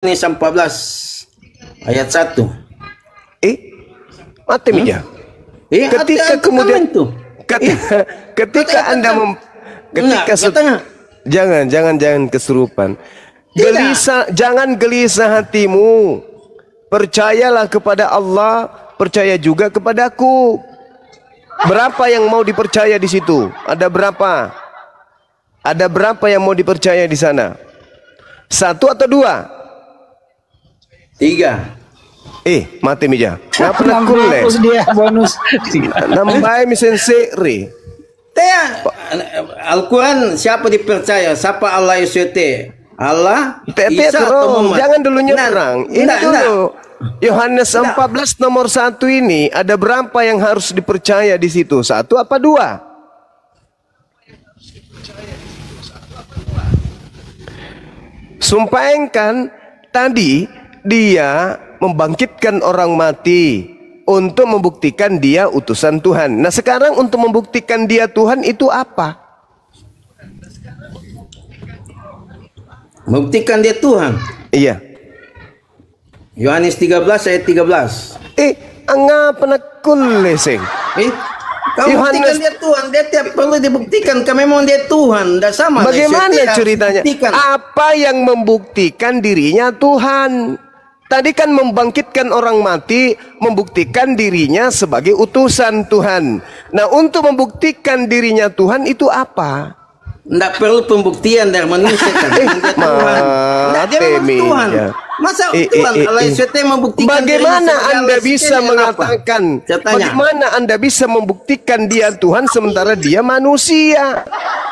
Yohanes 14 ayat 1. Mati Mija. Ketika kemudian ketika Anda jangan kesurupan. Jangan gelisah hatimu. Percayalah kepada Allah, percaya juga kepadaku. Berapa yang mau dipercaya di situ? Ada berapa? Ada berapa yang mau dipercaya di sana? 1 atau 2? 3. Mati Mija. Ngapa nak kulle? Dia bonus. Nambah misense re. Al-Quran siapa dipercaya? Siapa Allah Yesus? Allah, Isa atau Muhammad? Jangan dulu nyerang. Ini dulu. Yohanes 14 nomor 1 ini ada berapa yang harus dipercaya di situ? 1 apa 2? Sumpahkan tadi dia membangkitkan orang mati untuk membuktikan dia utusan Tuhan. Nah sekarang untuk membuktikan dia Tuhan itu apa? Membuktikan dia Tuhan. Iya. Yohanes 13 ayat 13. Angapa nak kuleseng? Kamu buktikan dia Tuhan, dia tiap perlu dibuktikan. Kamu memang dia Tuhan, tidak sama. Bagaimana ceritanya? Apa yang membuktikan dirinya Tuhan? Tadi kan membangkitkan orang mati, membuktikan dirinya sebagai utusan Tuhan. Nah, untuk membuktikan dirinya Tuhan itu apa? Tidak perlu pembuktian dari manusia kan. Dia memang Tuhan. Masa Tuhan Allah Yesus membuktikan? Bagaimana Anda bisa mengatakan? Bagaimana Anda bisa membuktikan dia Tuhan sementara dia manusia?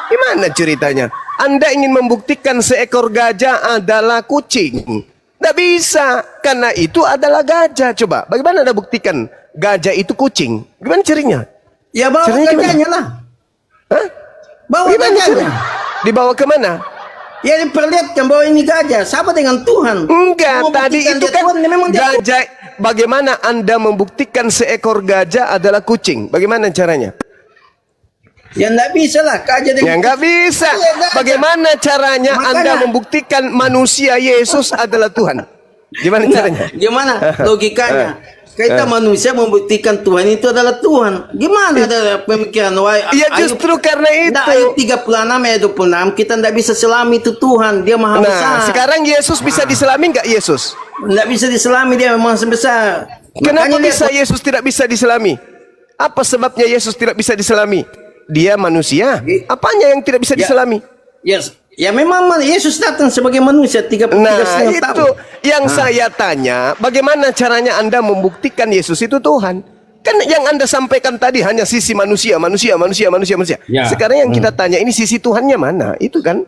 Gimana ceritanya? Anda ingin membuktikan seekor gajah adalah kucing? Tidak bisa, karena itu adalah gajah. Coba, bagaimana Anda buktikan gajah itu kucing? Gimana cirinya? Ya bawa gajahnya lah. Hah? Bawa gajahnya. Dibawa kemana? Ya diperlihatkan bahwa ini gajah. Sama dengan Tuhan. Enggak, tadi itu kan Tuhan, gajah. Bagaimana Anda membuktikan seekor gajah adalah kucing? Bagaimana caranya? Ya enggak bisa lah. Ya enggak bisa. Bagaimana caranya Anda membuktikan manusia Yesus adalah Tuhan? Gimana caranya? Gimana logikanya? Kita manusia membuktikan Tuhan itu adalah Tuhan. Gimana ada pemikiran? Ya justru karena itu. Ayat 36 ayat 26 kita tidak bisa selami itu Tuhan. Dia maha besar. Sekarang Yesus bisa diselami enggak Yesus? Tidak bisa diselami, dia memang besar. Kenapa bisa Yesus tidak bisa diselami? Apa sebabnya Yesus tidak bisa diselami? Dia manusia. Apanya yang tidak bisa diselami? Yes. Ya memang Yesus datang sebagai manusia 3 tahun. Itu yang saya tanya. Bagaimana caranya Anda membuktikan Yesus itu Tuhan? Kan yang Anda sampaikan tadi hanya sisi manusia. Ya. Sekarang yang kita tanya ini sisi Tuhannya mana? Itu kan?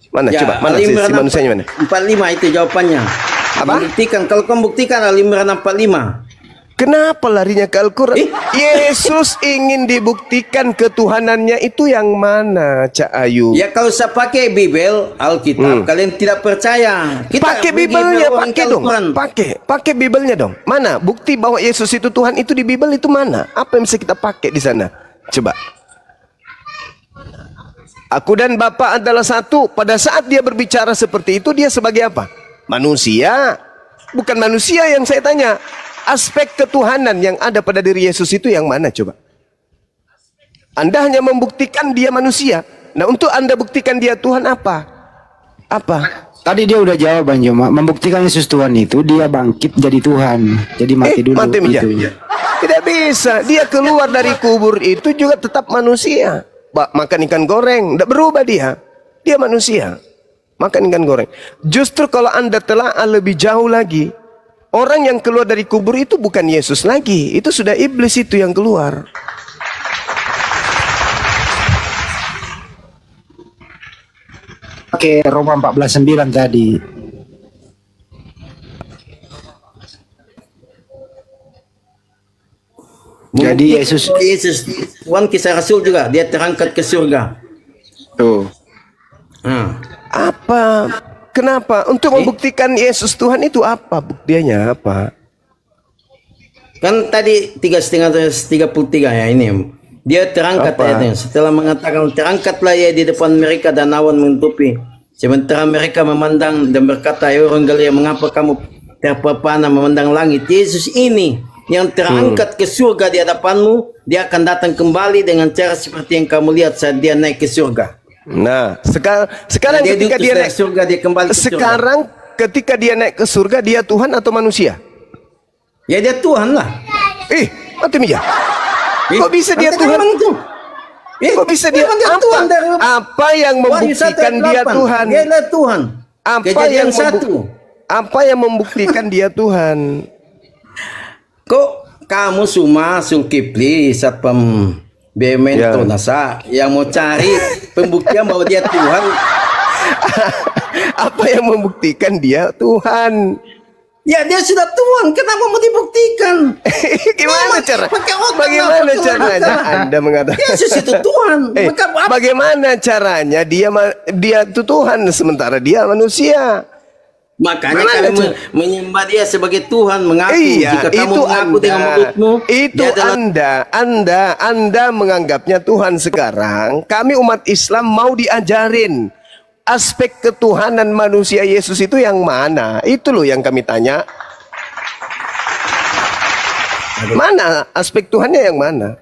Mana ya, coba? Mana sisi manusianya mana? 45 itu jawabannya. Apa? Buktikan. Kalau kamu buktikan Al-Imran 45. Kenapa larinya ke Al-Quran? Yesus ingin dibuktikan ketuhanannya itu yang mana, Cak Ayu? Ya kalau saya pakai Bible, Alkitab, kalian tidak percaya. Pakai Bible-nya, pakai dong. Pakai Bible-nya dong. Mana bukti bahwa Yesus itu Tuhan itu di Bible itu mana? Apa yang bisa kita pakai di sana? Coba. Aku dan Bapa adalah satu. Pada saat dia berbicara seperti itu, dia sebagai apa? Manusia. Bukan manusia yang saya tanya. Aspek ketuhanan yang ada pada diri Yesus itu yang mana coba? Anda hanya membuktikan dia manusia. Nah untuk Anda buktikan dia Tuhan apa? Apa? Tadi dia udah jawab Bang Joma. Membuktikan Yesus Tuhan itu dia bangkit jadi Tuhan. Jadi mati dulu. Mati gitu. Tidak bisa. Dia keluar dari kubur itu juga tetap manusia. Makan ikan goreng. Tidak berubah dia. Dia manusia. Makan ikan goreng. Justru kalau Anda telah lebih jauh lagi. Orang yang keluar dari kubur itu bukan Yesus lagi. Itu sudah iblis itu yang keluar. Oke, Roma 14:9 tadi. Jadi Yesus Tuhan kisah Rasul juga. Dia terangkat ke surga. Tuh. Apa? Kenapa? Untuk membuktikan Yesus Tuhan itu apa? Buktinya apa? Kan tadi 3:33 ya ini. Dia terangkat ayatnya. Setelah mengatakan terangkatlah ia di depan mereka dan awan menutupi. Sementara mereka memandang dan berkata, "Ya orang Galilea, mengapa kamu terpepana memandang langit? Yesus ini yang terangkat ke surga di hadapanmu, dia akan datang kembali dengan cara seperti yang kamu lihat saat dia naik ke surga." Nah, sekarang dia ketika dia naik surga, dia kembali ke sekarang surga. Ketika dia naik ke surga, dia Tuhan atau manusia? Ya dia Tuhan lah. Mati Mija. Kok bisa dia Tuhan? Kok bisa dia Tuhan? Apa yang membuktikan dia Tuhan? Dia adalah Tuhan. Apa yang membuktikan dia Tuhan? Kok kamu semua Zulkifli Satpam BUMN Nasa yang mau cari pembuktian bahwa dia Tuhan? Apa yang membuktikan dia Tuhan? Ya dia sudah Tuhan, kenapa mau dibuktikan? Bagaimana caranya Anda mengatakan Yesus itu Tuhan? Bagaimana caranya dia itu Tuhan sementara dia manusia? Makanya kami menyembah dia sebagai Tuhan, mengaku. Jika kamu mengaku dengan mulutmu, itu Anda menganggapnya Tuhan. Sekarang kami umat Islam mau diajarin aspek ketuhanan manusia Yesus itu yang mana? Itu loh yang kami tanya. Mana aspek Tuhannya yang mana?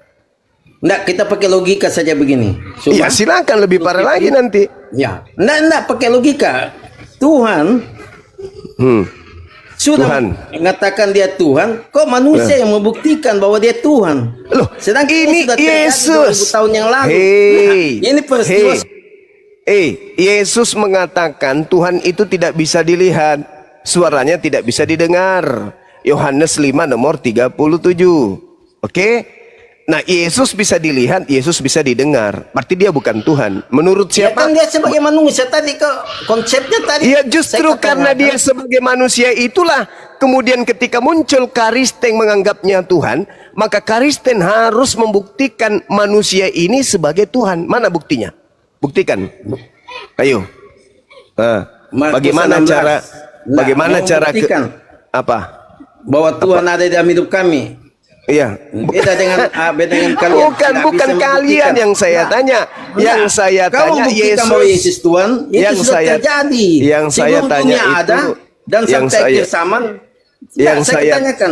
Enggak, kita pakai logika saja begini. Ya silakan, lebih parah lagi nanti. Ya, enggak pakai logika. Tuhan sudah mengatakan dia Tuhan, kok manusia yang membuktikan bahwa dia Tuhan? Loh, sedangkan ini sudah Yesus 2000 tahun yang lalu. Ini peristiwa. Yesus mengatakan Tuhan itu tidak bisa dilihat, suaranya tidak bisa didengar. Yohanes 5 nomor 37. Oke? Nah, Yesus bisa dilihat, Yesus bisa didengar. Berarti dia bukan Tuhan. Menurut siapa? Ya kan dia sebagai manusia tadi, konsepnya tadi. Ya justru karena dia sebagai manusia itulah kemudian ketika muncul Karisten menganggapnya Tuhan, maka Karisten harus membuktikan manusia ini sebagai Tuhan. Mana buktinya? Buktikan. Ayo. Bagaimana cara apa? Bahwa Tuhan ada dalam hidup kami. Iya. Beda dengan kalian. Bukan kalian yang saya tanya. Yang saya tanya Yesus Tuhan. Yang saya terjadi. Yang saya tanya itu dan sampai akhir zaman. Yang saya tanyakan.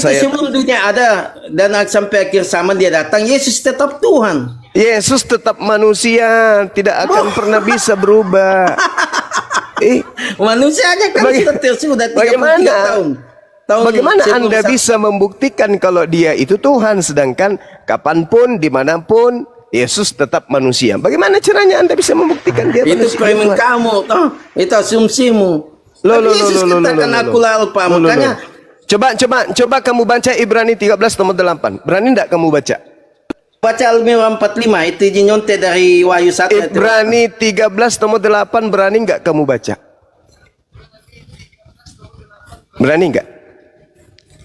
Sebelum dunia ada dan sampai akhir zaman dia datang, Yesus tetap Tuhan. Yesus tetap manusia, tidak akan pernah bisa berubah. Manusianya kan sudah 33 tahun. Bagaimana Anda bisa membuktikan kalau dia itu Tuhan, sedangkan kapanpun, dimanapun, Yesus tetap manusia? Bagaimana caranya Anda bisa membuktikan dia manusia? Itu framing kamu, itu asumsimu. Yesus katakan akulah Alfa, makanya. Coba kamu baca Ibrani 13 nomor 8. Berani enggak kamu baca? Baca Al-Mimam 45, itu nyontek dari Wahyu 1. Ibrani 13 nomor 8, berani enggak kamu baca? Berani enggak?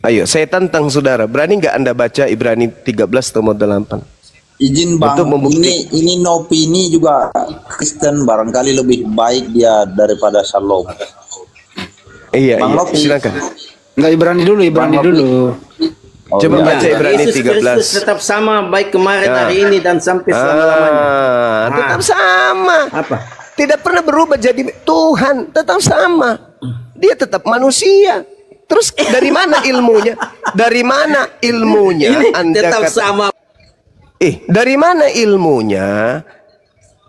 Ayo, saya tantang saudara. Berani enggak Anda baca Ibrani 13 nomor 8? Izin Bang, ini Nopi ini juga Kristen, barangkali lebih baik dia daripada Shalom. Iya, silakan. Enggak, Ibrani dulu. Coba baca Ibrani 13. Yesus tetap sama baik kemarin, hari ini dan sampai selama-lamanya. Tetap sama. Apa? Tidak pernah berubah jadi Tuhan, tetap sama. Dia tetap manusia. Terus dari mana ilmunya? Dari mana ilmunya? Anda tetap sama. Dari mana ilmunya?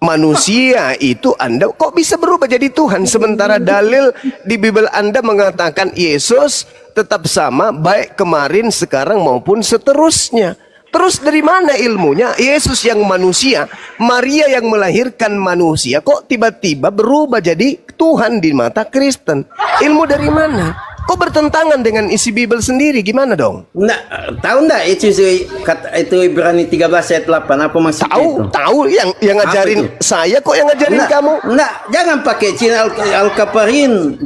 Manusia itu Anda kok bisa berubah jadi Tuhan, sementara dalil di Bible Anda mengatakan Yesus tetap sama baik kemarin, sekarang maupun seterusnya. Terus dari mana ilmunya? Yesus yang manusia, Maria yang melahirkan manusia, kok tiba-tiba berubah jadi Tuhan di mata Kristen? Ilmu dari mana? Kok bertentangan dengan isi Bible sendiri? Gimana dong? Tahu enggak itu Ibrani 13 ayat 8 apa maksudnya? Tahu yang ngajarin saya kok yang ngajarin kamu? Jangan pakai Jil Al-Kafarin,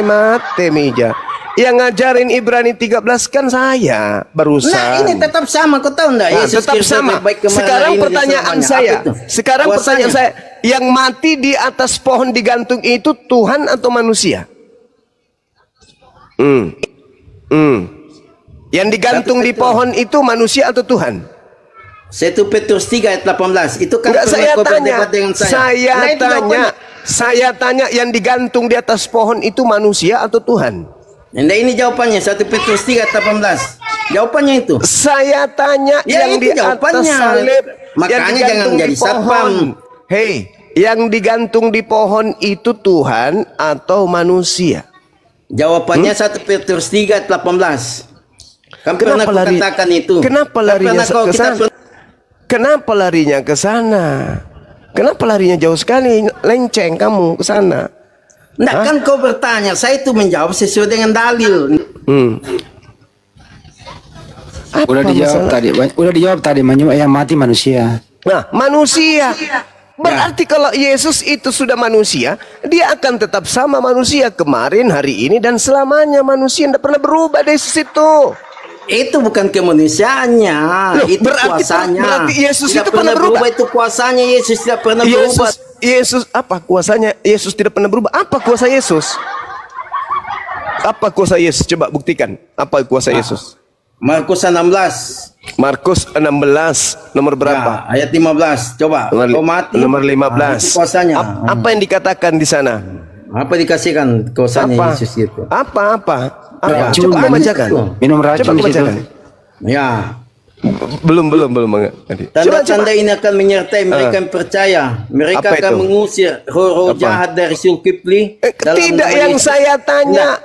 mate meja. Yang ngajarin Ibrani 13 kan saya barusan. Ini tetap sama, kau tahu enggak? Tetap sama. Sekarang pertanyaan saya. Yang mati di atas pohon digantung itu Tuhan atau manusia? Yang digantung di pohon itu manusia atau Tuhan? 1 Petrus 3 ayat 18. Itu kan enggak, saya tanya, dengan saya tanya yang digantung di atas pohon itu manusia atau Tuhan? Nah, ini jawabannya 1 Petrus 3 ayat 18. Jawabannya itu. Saya tanya Ya, yang di atas salib, makanya jangan jadi satpam. Hei, yang digantung di pohon itu Tuhan atau manusia? Jawabannya 1 Petrus 3 ayat 18. Kan pernah Kenapa lari? katakan itu. Kenapa larinya ke sana? Kenapa larinya ke sana? Kenapa larinya jauh sekali? Lenceng kamu ke sana. Enggak, kan kau bertanya, saya itu menjawab sesuai dengan dalil. Udah dijawab tadi, yang mati manusia. Nah, manusia. Berarti kalau Yesus itu sudah manusia, dia akan tetap sama manusia kemarin, hari ini, dan selamanya. Manusia tidak pernah berubah dari situ. Itu bukan kemanusiaannya, itu kuasanya. Berarti Yesus tidak itu pernah berubah. Itu kuasanya. Yesus tidak pernah berubah. Yesus apa kuasanya? Yesus tidak pernah berubah. Apa kuasa Yesus? Apa kuasa Yesus? Coba buktikan. Apa kuasa Yesus? Markus 16. Markus 16 nomor berapa? Ya, ayat 15. Coba. Nomor 15. Itu kuasanya. Apa yang dikatakan di sana? Apa dikasihkan kuasanya Yesus itu? Apa? Coba bacakan. Minum racun di situ. Ya. Belum. Tanda-tanda ini akan menyertai mereka yang percaya. Mereka akan mengusir roh-roh jahat dari Zulkifli. Tidak yang saya tanya.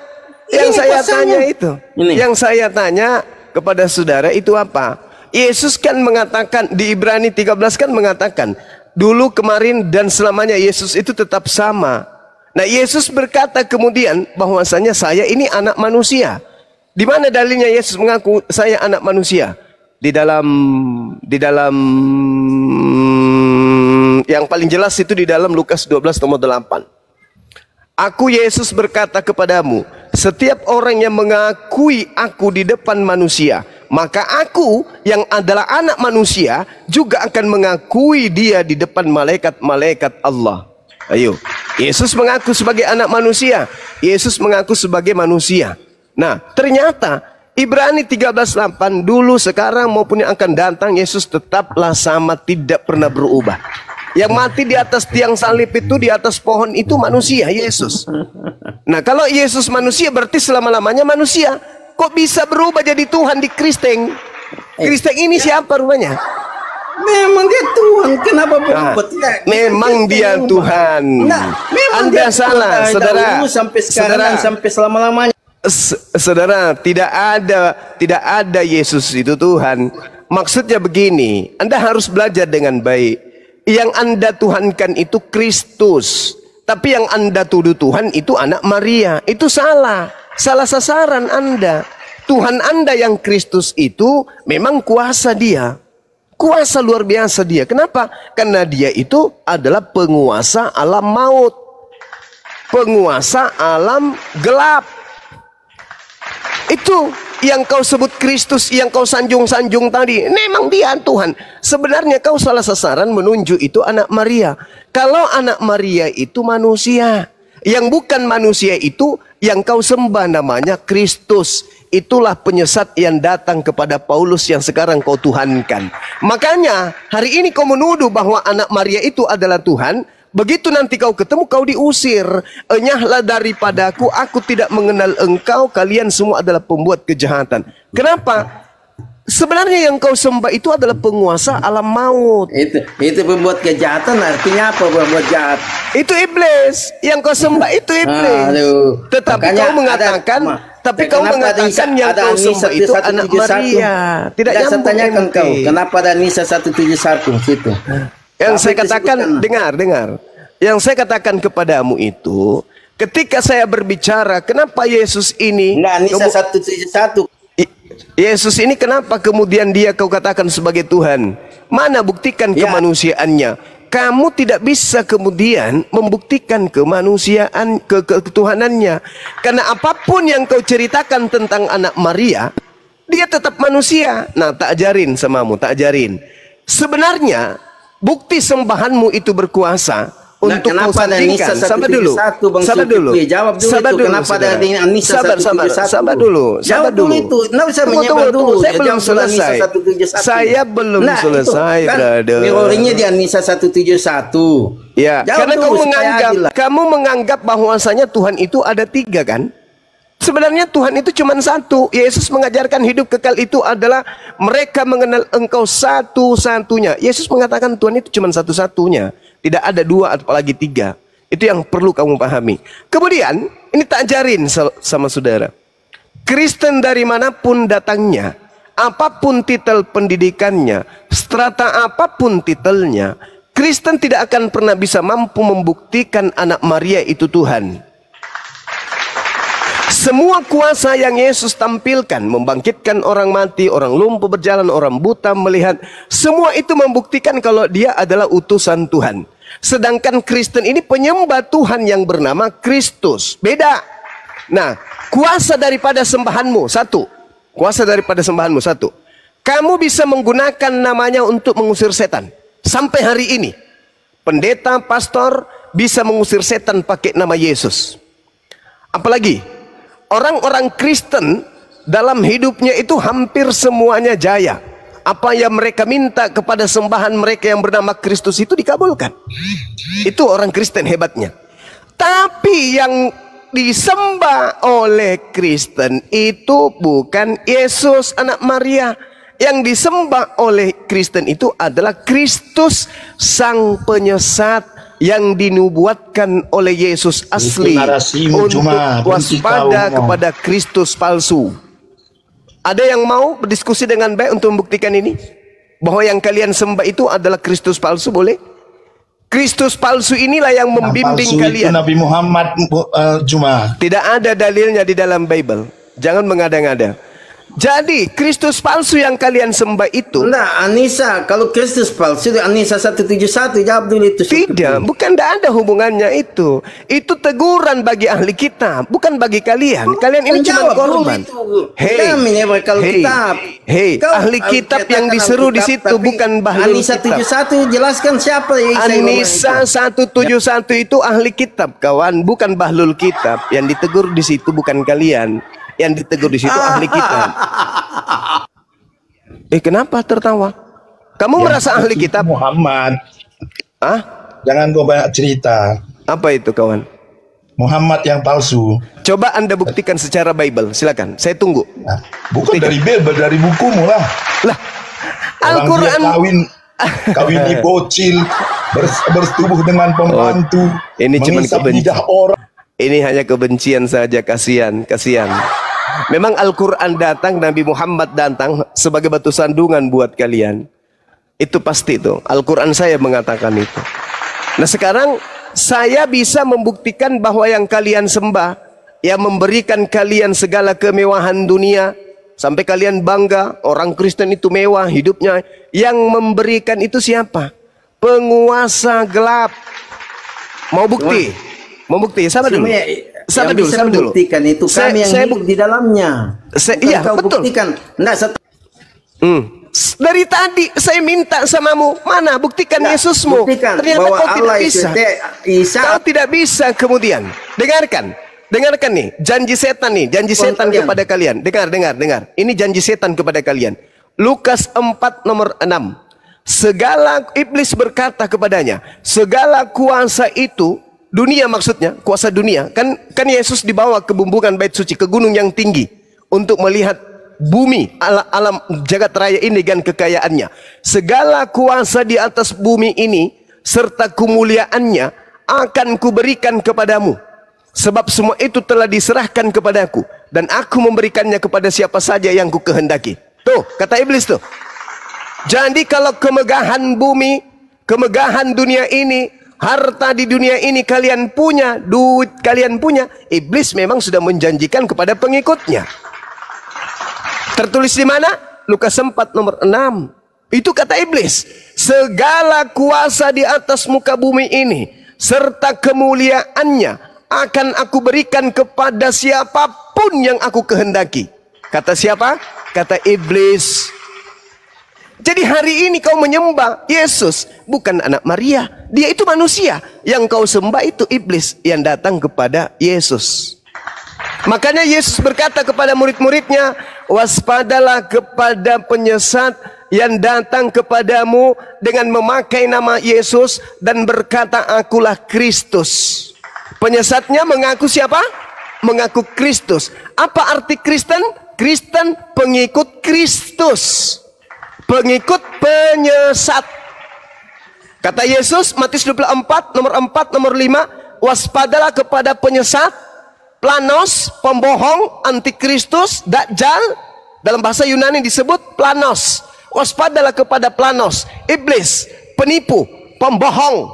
Yang saya tanya itu. Yang saya tanya kepada saudara itu apa? Yesus kan mengatakan di Ibrani 13 kan mengatakan dulu, kemarin, dan selamanya Yesus itu tetap sama. Nah, Yesus berkata kemudian bahwasanya saya ini anak manusia. Di mana dalilnya Yesus mengaku saya anak manusia? Di dalam yang paling jelas itu di dalam Lukas 12 nomor 8. Aku Yesus berkata kepadamu, setiap orang yang mengakui aku di depan manusia, maka aku yang adalah anak manusia juga akan mengakui dia di depan malaikat-malaikat Allah. Ayo, Yesus mengaku sebagai anak manusia. Yesus mengaku sebagai manusia. Nah, ternyata Ibrani 13:8 dulu, sekarang maupun yang akan datang, Yesus tetaplah sama, tidak pernah berubah. Yang mati di atas tiang salib itu, di atas pohon itu manusia, Yesus. Nah, kalau Yesus manusia berarti selama-lamanya manusia. Kok bisa berubah jadi Tuhan di Kristen? Kristen ini siapa rupanya? Memang dia Tuhan, kenapa berubah? Memang dia Tuhan. Anda salah, saudara. Sampai sekarang, sampai selama-lamanya. Saudara, tidak ada Yesus itu Tuhan. Maksudnya begini, Anda harus belajar dengan baik. Yang Anda tuhankan itu Kristus, tapi yang Anda tuduh Tuhan itu anak Maria. Itu salah sasaran Anda. Tuhan Anda yang Kristus itu memang kuasa dia. Kuasa luar biasa dia. Kenapa? Karena dia itu adalah penguasa alam maut. Penguasa alam gelap. Itu yang kau sebut Kristus, yang kau sanjung-sanjung tadi. Memang dia Tuhan. Sebenarnya kau salah sasaran menunjuk itu anak Maria. Kalau anak Maria itu manusia. Yang bukan manusia itu yang kau sembah namanya Kristus. Itulah penyesat yang datang kepada Paulus yang sekarang kau tuhankan. Makanya hari ini kau menuduh bahwa anak Maria itu adalah Tuhan. Begitu nanti kau ketemu, kau diusir. Enyahlah daripadaku, aku tidak mengenal engkau. Kalian semua adalah pembuat kejahatan. Kenapa? Sebenarnya yang kau sembah itu adalah penguasa alam maut. Itu pembuat kejahatan, artinya apa pembuat jahat? Itu iblis. Yang kau sembah itu iblis. Tetapi kau mengatakan yang kau sembah itu anak Maria. Tidak nyambung. Saya tanyakan kau, kenapa ada Nisa 171 situ? Yang saya katakan, dengar. Yang saya katakan kepadamu itu, ketika saya berbicara, kenapa Yesus ini? Enggak, Nisa 171. Yesus ini kenapa kemudian dia kau katakan sebagai Tuhan? Mana buktikan kemanusiaannya? Kamu tidak bisa kemudian membuktikan kemanusiaan, ketuhanannya. Karena apapun yang kau ceritakan tentang anak Maria, dia tetap manusia. Nah, tak ajarin samamu, tak ajarin. Sebenarnya, bukti sembahanmu itu berkuasa. untuk kau sandingkan. Sabar dulu. Sabar dulu. Jawab dulu. Sabar dulu. Kenapa ada Anisa Sabar dulu. Sabar dulu. Nggak usah menyebar dulu. Saya belum selesai. Saya belum selesai, brother. Mirroringnya di Anisa 171. Ya, karena kamu menganggap bahwasanya Tuhan itu ada 3 kan? Sebenarnya Tuhan itu cuma 1. Yesus mengajarkan hidup kekal itu adalah mereka mengenal Engkau satu-satunya. Yesus mengatakan Tuhan itu cuma satu-satunya. Tidak ada 2 apalagi 3. Itu yang perlu kamu pahami. Kemudian ini tak ajarin sama saudara. Kristen dari manapun datangnya, apapun titel pendidikannya, strata apapun titelnya, Kristen tidak akan pernah bisa mampu membuktikan anak Maria itu Tuhan. Semua kuasa yang Yesus tampilkan, membangkitkan orang mati, orang lumpuh berjalan, orang buta melihat, semua itu membuktikan kalau dia adalah utusan Tuhan. Sedangkan Kristen ini penyembah Tuhan yang bernama Kristus. Beda. Nah, kuasa daripada sembahanmu, 1. Kuasa daripada sembahanmu, 1. Kamu bisa menggunakan namanya untuk mengusir setan. Sampai hari ini, pendeta, pastor bisa mengusir setan pakai nama Yesus. Apalagi orang-orang Kristen dalam hidupnya itu hampir semuanya jaya. Apa yang mereka minta kepada sembahan mereka yang bernama Kristus itu dikabulkan. Itu orang Kristen hebatnya. Tapi yang disembah oleh Kristen itu bukan Yesus anak Maria. Yang disembah oleh Kristen itu adalah Kristus sang penyesat yang dinubuatkan oleh Yesus asli untuk waspada kepada Kristus palsu. Ada yang mau berdiskusi dengan baik untuk membuktikan ini? Bahwa yang kalian sembah itu adalah Kristus palsu, boleh? Kristus palsu inilah yang membimbing kalian. Itu Nabi Muhammad Juma. Tidak ada dalilnya di dalam Bible. Jangan mengada-ngada. Jadi Kristus palsu yang kalian sembah itu. Nah, Anissa, kalau Kristus palsu Anissa 171 jawab dulu itu. Tidak, bukan, tidak ada hubungannya itu. Itu teguran bagi ahli kitab, bukan bagi kalian. Kalian ini cuma korban. Hei, ahli kitab yang diseru di situ bukan bahlul Anissa kitab. 71 jelaskan siapa yang Anissa 171 itu ahli kitab, kawan, bukan bahlul kitab. Yang ditegur di situ bukan kalian. Yang ditegur di situ ahli kitab. Kenapa tertawa? Kamu merasa ahli kitab? Muhammad. Ah? Jangan kau banyak cerita. Apa itu, kawan? Muhammad yang palsu. Coba Anda buktikan secara Bible. Silakan, saya tunggu. Nah, bukan dari Bible, dari bukumu lah. Lah, Al-Quran kawin bocil, bersetubuh dengan pembantu, ini cuma kebencian orang. Ini hanya kebencian saja, kasihan. Memang Al-Quran datang, Nabi Muhammad datang sebagai batu sandungan buat kalian. Itu pasti itu. Al-Quran saya mengatakan itu. Nah, sekarang saya bisa membuktikan bahwa yang kalian sembah, yang memberikan kalian segala kemewahan dunia, sampai kalian bangga, orang Kristen itu mewah hidupnya. Yang memberikan itu siapa? Penguasa gelap. Mau bukti? Mau bukti? Sabar dulu. Sabar dulu. Buktikan itu kami yang hidup di dalamnya. Iya, betul. Buktikan. Dari tadi saya minta samamu, mana buktikan Yesusmu. Buktikan ternyata bahwa kau tidak bisa. Kau tidak bisa. Kemudian dengarkan nih, janji setan kepada kalian. Dengar. Ini janji setan kepada kalian. Lukas 4 nomor 6. Segala iblis berkata kepadanya, segala kuasa itu, dunia maksudnya, kuasa dunia. Kan Yesus dibawa ke bumbungan bait suci, ke gunung yang tinggi untuk melihat bumi, alam jagat raya ini dan kekayaannya. Segala kuasa di atas bumi ini serta kemuliaannya akan kuberikan kepadamu. Sebab semua itu telah diserahkan kepadaku, dan aku memberikannya kepada siapa saja yang ku kehendaki. Tuh, kata iblis tuh. Jadi kalau kemegahan bumi, kemegahan dunia ini, harta di dunia ini kalian punya, duit kalian punya, iblis memang sudah menjanjikan kepada pengikutnya. Tertulis di mana? Lukas 4 nomor 6. Itu kata iblis. Segala kuasa di atas muka bumi ini serta kemuliaannya akan aku berikan kepada siapapun yang aku kehendaki. Kata siapa? Kata iblis. Jadi hari ini kau menyembah Yesus, bukan anak Maria. Dia itu manusia. Yang kau sembah itu iblis yang datang kepada Yesus. Makanya Yesus berkata kepada murid-muridnya, waspadalah kepada penyesat yang datang kepadamu dengan memakai nama Yesus dan berkata, akulah Kristus. Penyesatnya mengaku siapa? Mengaku Kristus. Apa arti Kristen? Kristen pengikut Kristus. Pengikut penyesat. Kata Yesus, Matius 24, nomor 4, nomor 5, waspadalah kepada penyesat, planos, pembohong, antikristus, dajjal. Dalam bahasa Yunani disebut planos. Waspadalah kepada planos, iblis, penipu, pembohong,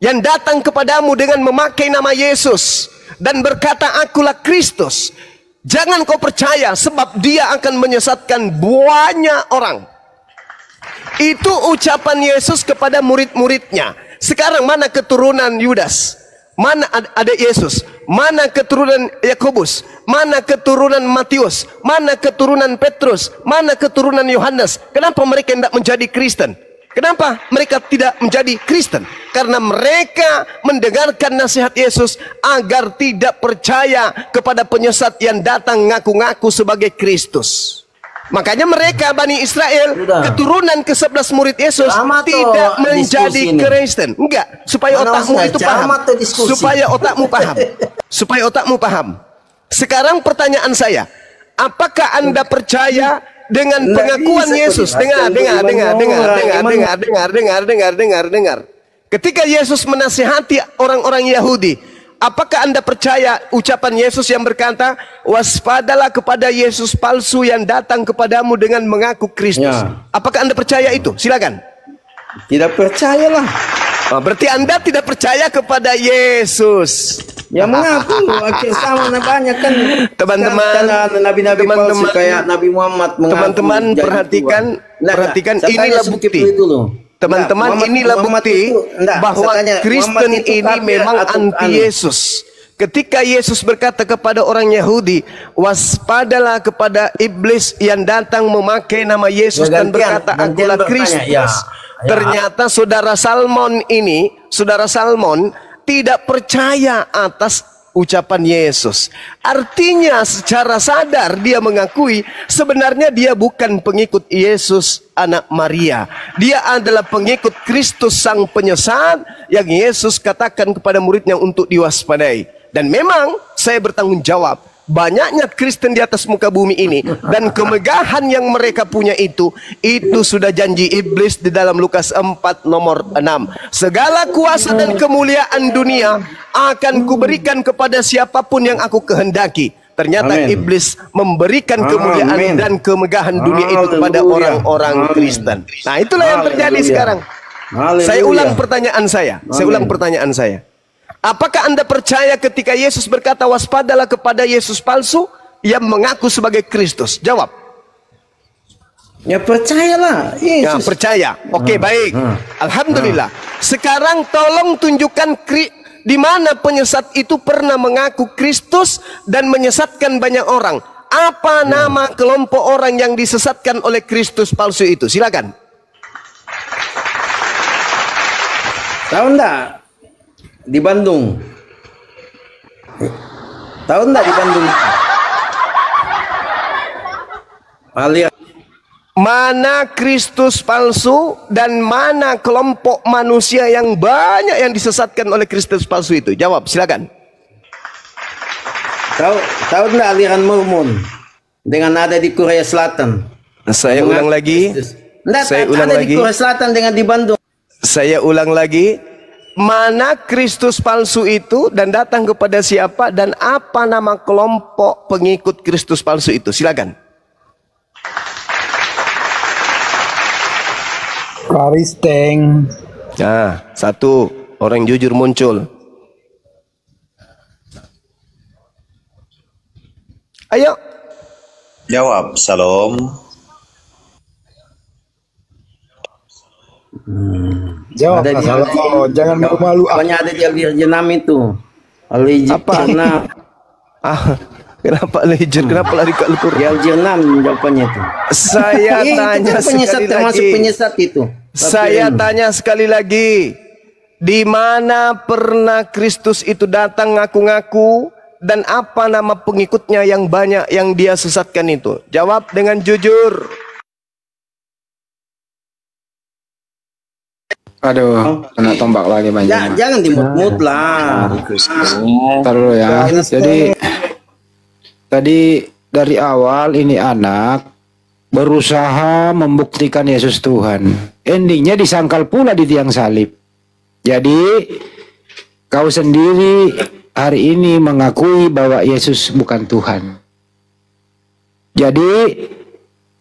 yang datang kepadamu dengan memakai nama Yesus dan berkata, akulah Kristus. Jangan kau percaya, sebab dia akan menyesatkan banyak orang. Itu ucapan Yesus kepada murid-muridnya. Sekarang mana keturunan Yudas? Mana ada Yesus? Mana keturunan Yakobus? Mana keturunan Matius? Mana keturunan Petrus? Mana keturunan Yohanes? Kenapa mereka tidak menjadi Kristen? Kenapa mereka tidak menjadi Kristen? Karena mereka mendengarkan nasihat Yesus agar tidak percaya kepada penyesat yang datang ngaku-ngaku sebagai Kristus. Makanya mereka Bani Israel, keturunan ke-11 murid Yesus, tidak menjadi Kristen. Enggak, supaya otakmu itu paham. Supaya otakmu paham. Supaya otakmu paham. Sekarang pertanyaan saya, apakah Anda percaya dengan pengakuan Yesus? Dengar. Ketika Yesus menasihati orang-orang Yahudi, apakah Anda percaya ucapan Yesus yang berkata, waspadalah kepada Yesus palsu yang datang kepadamu dengan mengaku Kristus? Ya. Apakah Anda percaya itu? Silakan. Tidak percayalah. Oh, berarti Anda tidak percaya kepada Yesus. Ya mengaku, akhir sama banyak kan. Teman-teman, nabi-nabi palsu kayak Nabi Muhammad mengaku. Teman-teman perhatikan inilah bukti. Teman-teman, inilah bukti bahwa Kristen ini memang anti Yesus. Ketika Yesus berkata kepada orang Yahudi, waspadalah kepada iblis yang datang memakai nama Yesus dan berkata, akulah Kristus. Ternyata saudara Salmon tidak percaya atas ucapan Yesus. Artinya secara sadar dia mengakui sebenarnya dia bukan pengikut Yesus anak Maria. Dia adalah pengikut Kristus sang penyesat yang Yesus katakan kepada muridnya untuk diwaspadai. Dan memang saya bertanggung jawab, banyaknya Kristen di atas muka bumi ini dan kemegahan yang mereka punya itu sudah janji iblis di dalam Lukas 4 nomor 6. Segala kuasa dan kemuliaan dunia akan kuberikan kepada siapapun yang aku kehendaki. Ternyata iblis memberikan kemuliaan dan kemegahan dunia itu kepada orang-orang Kristen. Nah, itulah yang terjadi sekarang. Saya ulang pertanyaan saya. Apakah Anda percaya ketika Yesus berkata waspadalah kepada Yesus palsu yang mengaku sebagai Kristus? Jawab. Ya percayalah Yesus. Ya, percaya. Oke, baik. Alhamdulillah. Sekarang tolong tunjukkan di mana penyesat itu pernah mengaku Kristus dan menyesatkan banyak orang. Apa nama kelompok orang yang disesatkan oleh Kristus palsu itu? Silakan. Tahu enggak? Di Bandung. Tahu enggak di Bandung? Alias mana Kristus palsu dan mana kelompok manusia yang banyak yang disesatkan oleh Kristus palsu itu? Jawab, silakan. Tahu enggak aliran Mormon dengan ada di Korea Selatan? Saya ulang lagi. Saya ulang lagi. Di Korea Selatan dengan di Bandung. Saya ulang lagi. Mana Kristus palsu itu dan datang kepada siapa dan apa nama kelompok pengikut Kristus palsu itu? Silakan. Kristen. Nah, satu orang jujur muncul. Ayo. Jawab, Salam. Jawab, ada jangan malu-malu. Apanya ada di Al-Jenam itu? Apa? Kenapa hijr? Kenapa lari ke Al-Qur'an? Di Al-Hijr 6 jawabannya itu. Saya tanya itu penyesat, sekali termasuk lagi. penyesat itu. Saya tanya sekali lagi. Di mana pernah Kristus itu datang ngaku-ngaku, dan apa nama pengikutnya yang banyak yang dia sesatkan itu? Jawab dengan jujur. Aduh, kena tombak lagi banyak. Ya, jangan dimut-mut lah. Ntar dulu ya. Jadi tadi dari awal ini anak berusaha membuktikan Yesus Tuhan. Endingnya disangkal pula di tiang salib. Jadi kau sendiri hari ini mengakui bahwa Yesus bukan Tuhan. Jadi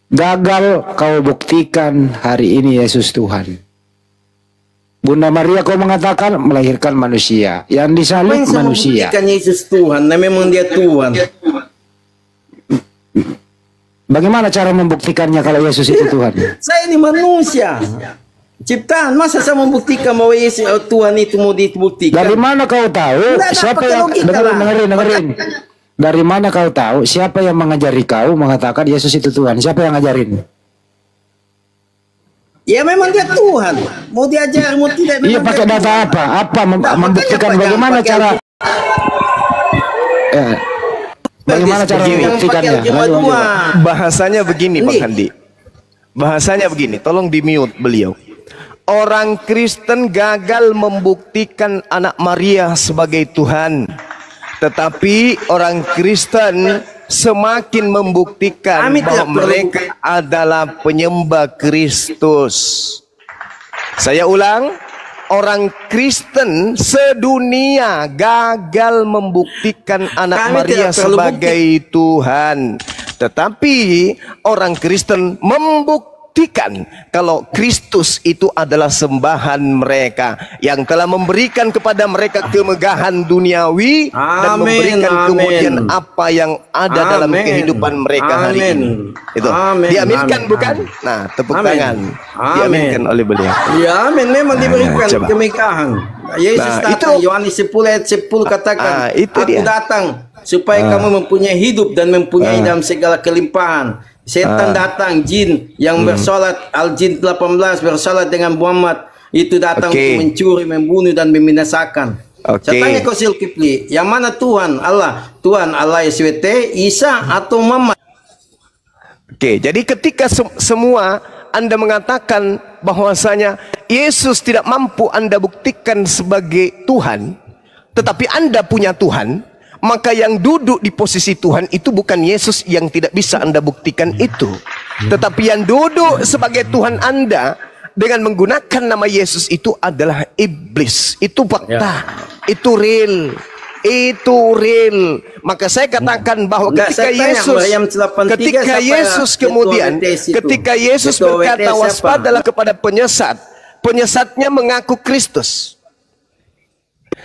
gagal kau buktikan hari ini Yesus Tuhan. Bunda Maria kau mengatakan melahirkan manusia, yang disalib manusia. Membuktikan Yesus Tuhan, nah memang dia Tuhan. Bagaimana cara membuktikannya kalau Yesus itu Tuhan? Saya ini manusia, ciptaan. Masa saya membuktikan bahwa Yesus Tuhan itu mau dibuktikan? Dari mana kau tahu? Nggak, Siapa pakai yang logika dengerin? Dari mana kau tahu? Siapa yang mengajari kau mengatakan Yesus itu Tuhan? Siapa yang ngajarin? Ya memang dia Tuhan. Mau diajar, mau tidak. Iya, pakai data apa? Apa membuktikan? Bagaimana cara? Bagaimana cara membuktikannya? Bahasanya begini, Pak Handi. Bahasanya begini. Tolong di mute beliau. Orang Kristen gagal membuktikan anak Maria sebagai Tuhan, tetapi orang Kristen semakin membuktikan bahwa mereka adalah penyembah Kristus. Saya ulang, orang Kristen sedunia gagal membuktikan anak Maria sebagai Tuhan, tetapi orang Kristen membuktikan kalau Kristus itu adalah sembahan mereka yang telah memberikan kepada mereka kemegahan duniawi dan memberikan kemudian apa yang ada dalam kehidupan mereka hari ini. Itu diaminkan bukan? Nah, tepuk tangan. Diaminkan oleh beliau. Ya, amin. Memang diberikan kemegahan. Yesus datang, Yohanes 10 ayat 10 katakan, itu aku datang supaya kamu mempunyai hidup dan mempunyai dalam segala kelimpahan. Setan datang, jin yang bersolat, Al-Jin 18 bersolat dengan Muhammad, itu datang untuk mencuri, membunuh dan membinasakan. Saya tanya kau Zulkifli, yang mana Tuhan? Allah. Tuhan Allah SWT, Isa atau Muhammad? Jadi ketika semua Anda mengatakan bahwasanya Yesus tidak mampu Anda buktikan sebagai Tuhan, tetapi Anda punya Tuhan, maka yang duduk di posisi Tuhan itu bukan Yesus yang tidak bisa Anda buktikan itu, tetapi yang duduk sebagai Tuhan Anda dengan menggunakan nama Yesus itu adalah iblis. Itu fakta, itu real, itu real. Maka saya katakan bahwa ketika Yesus kemudian ketika Yesus berkata waspadalah kepada penyesat, penyesatnya mengaku Kristus.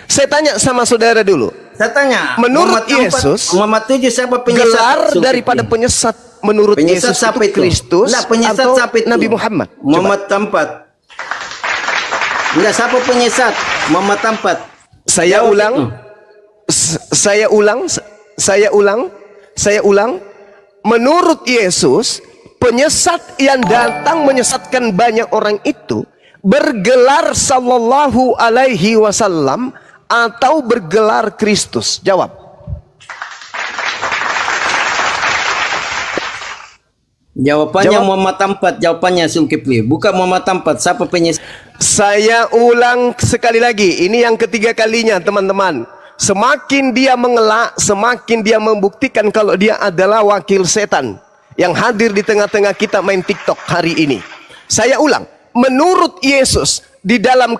Saya tanya sama saudara dulu. Saya tanya, menurut Yesus, Muhammad 7 siapa penyesat? Gelar daripada penyesat menurut Yesus itu Kristus atau Nabi Muhammad? Muhammad Tampat. Enggak, siapa penyesat? Muhammad Tampat. Saya ulang. Menurut Yesus, penyesat yang datang menyesatkan banyak orang itu bergelar sallallahu alaihi wasallam atau bergelar Kristus? Jawab. Jawabannya Muhammad Tampat. Jawabannya Zulkifli. Bukan Muhammad Tampat. Siapa penyesat? Saya ulang sekali lagi. Ini yang ketiga kalinya, teman-teman. Semakin dia mengelak, semakin dia membuktikan kalau dia adalah wakil setan yang hadir di tengah-tengah kita main TikTok hari ini. Saya ulang. Menurut Yesus di dalam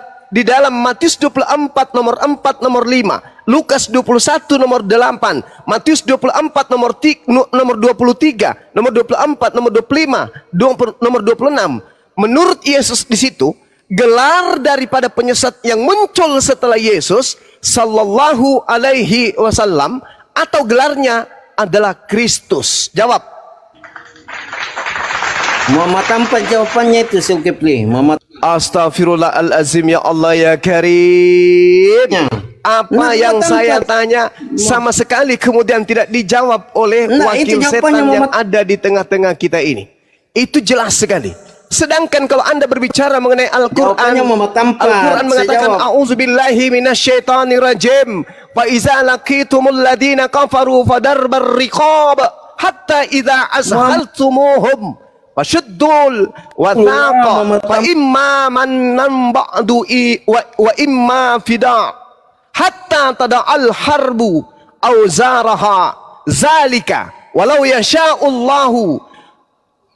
Matius 24 nomor 4 nomor 5, Lukas 21 nomor 8, Matius 24 nomor 23, nomor 24, nomor 25, nomor 26. Menurut Yesus di situ gelar daripada penyesat yang muncul setelah Yesus sallallahu alaihi wasallam atau gelarnya adalah Kristus. Jawab. Muhammad Tampat jawabannya itu Zulkifli. Muhammad. Astaghfirullahalazim, ya Allah ya Karim. Apa yang saya tanya sama sekali kemudian tidak dijawab oleh wakil setan yang ada di tengah-tengah kita ini. Itu jelas sekali. Sedangkan kalau Anda berbicara mengenai Al-Quran, Al-Quran mengatakan a'udzubillahi minasyaitonir rajim. Fa iza laqitumul ladina kafaru fadarbar riqab hatta idza azhaltumuhum fashuddul wathaqa fa imma man ba'du wa imma fida hatta tada'al harbu auzaraha zalika walau yasha'ullahu.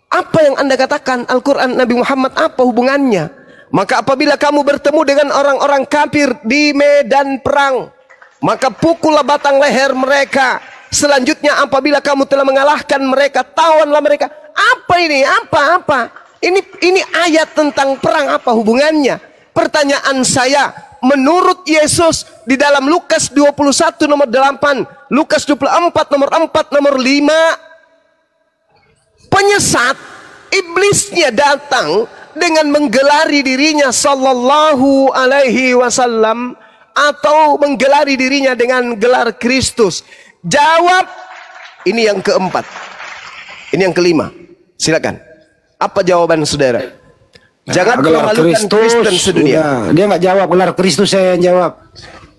Apa yang Anda katakan Al-Quran Nabi Muhammad, apa hubungannya? Maka apabila kamu bertemu dengan orang-orang kafir di medan perang, maka pukullah batang leher mereka. Selanjutnya apabila kamu telah mengalahkan mereka, tawanlah mereka. Apa ini? Apa? Ini ayat tentang perang, apa hubungannya? Pertanyaan saya, menurut Yesus di dalam Lukas 21 nomor 8, Lukas 24 nomor 4, nomor 5, penyesat iblisnya datang dengan menggelari dirinya sallallahu alaihi wasallam atau menggelari dirinya dengan gelar Kristus. Jawab. Ini yang keempat. Ini yang kelima. Silakan. Apa jawaban saudara? Jangan memalukan Kristen sedunia. Dia nggak jawab gelar Kristus, saya yang jawab.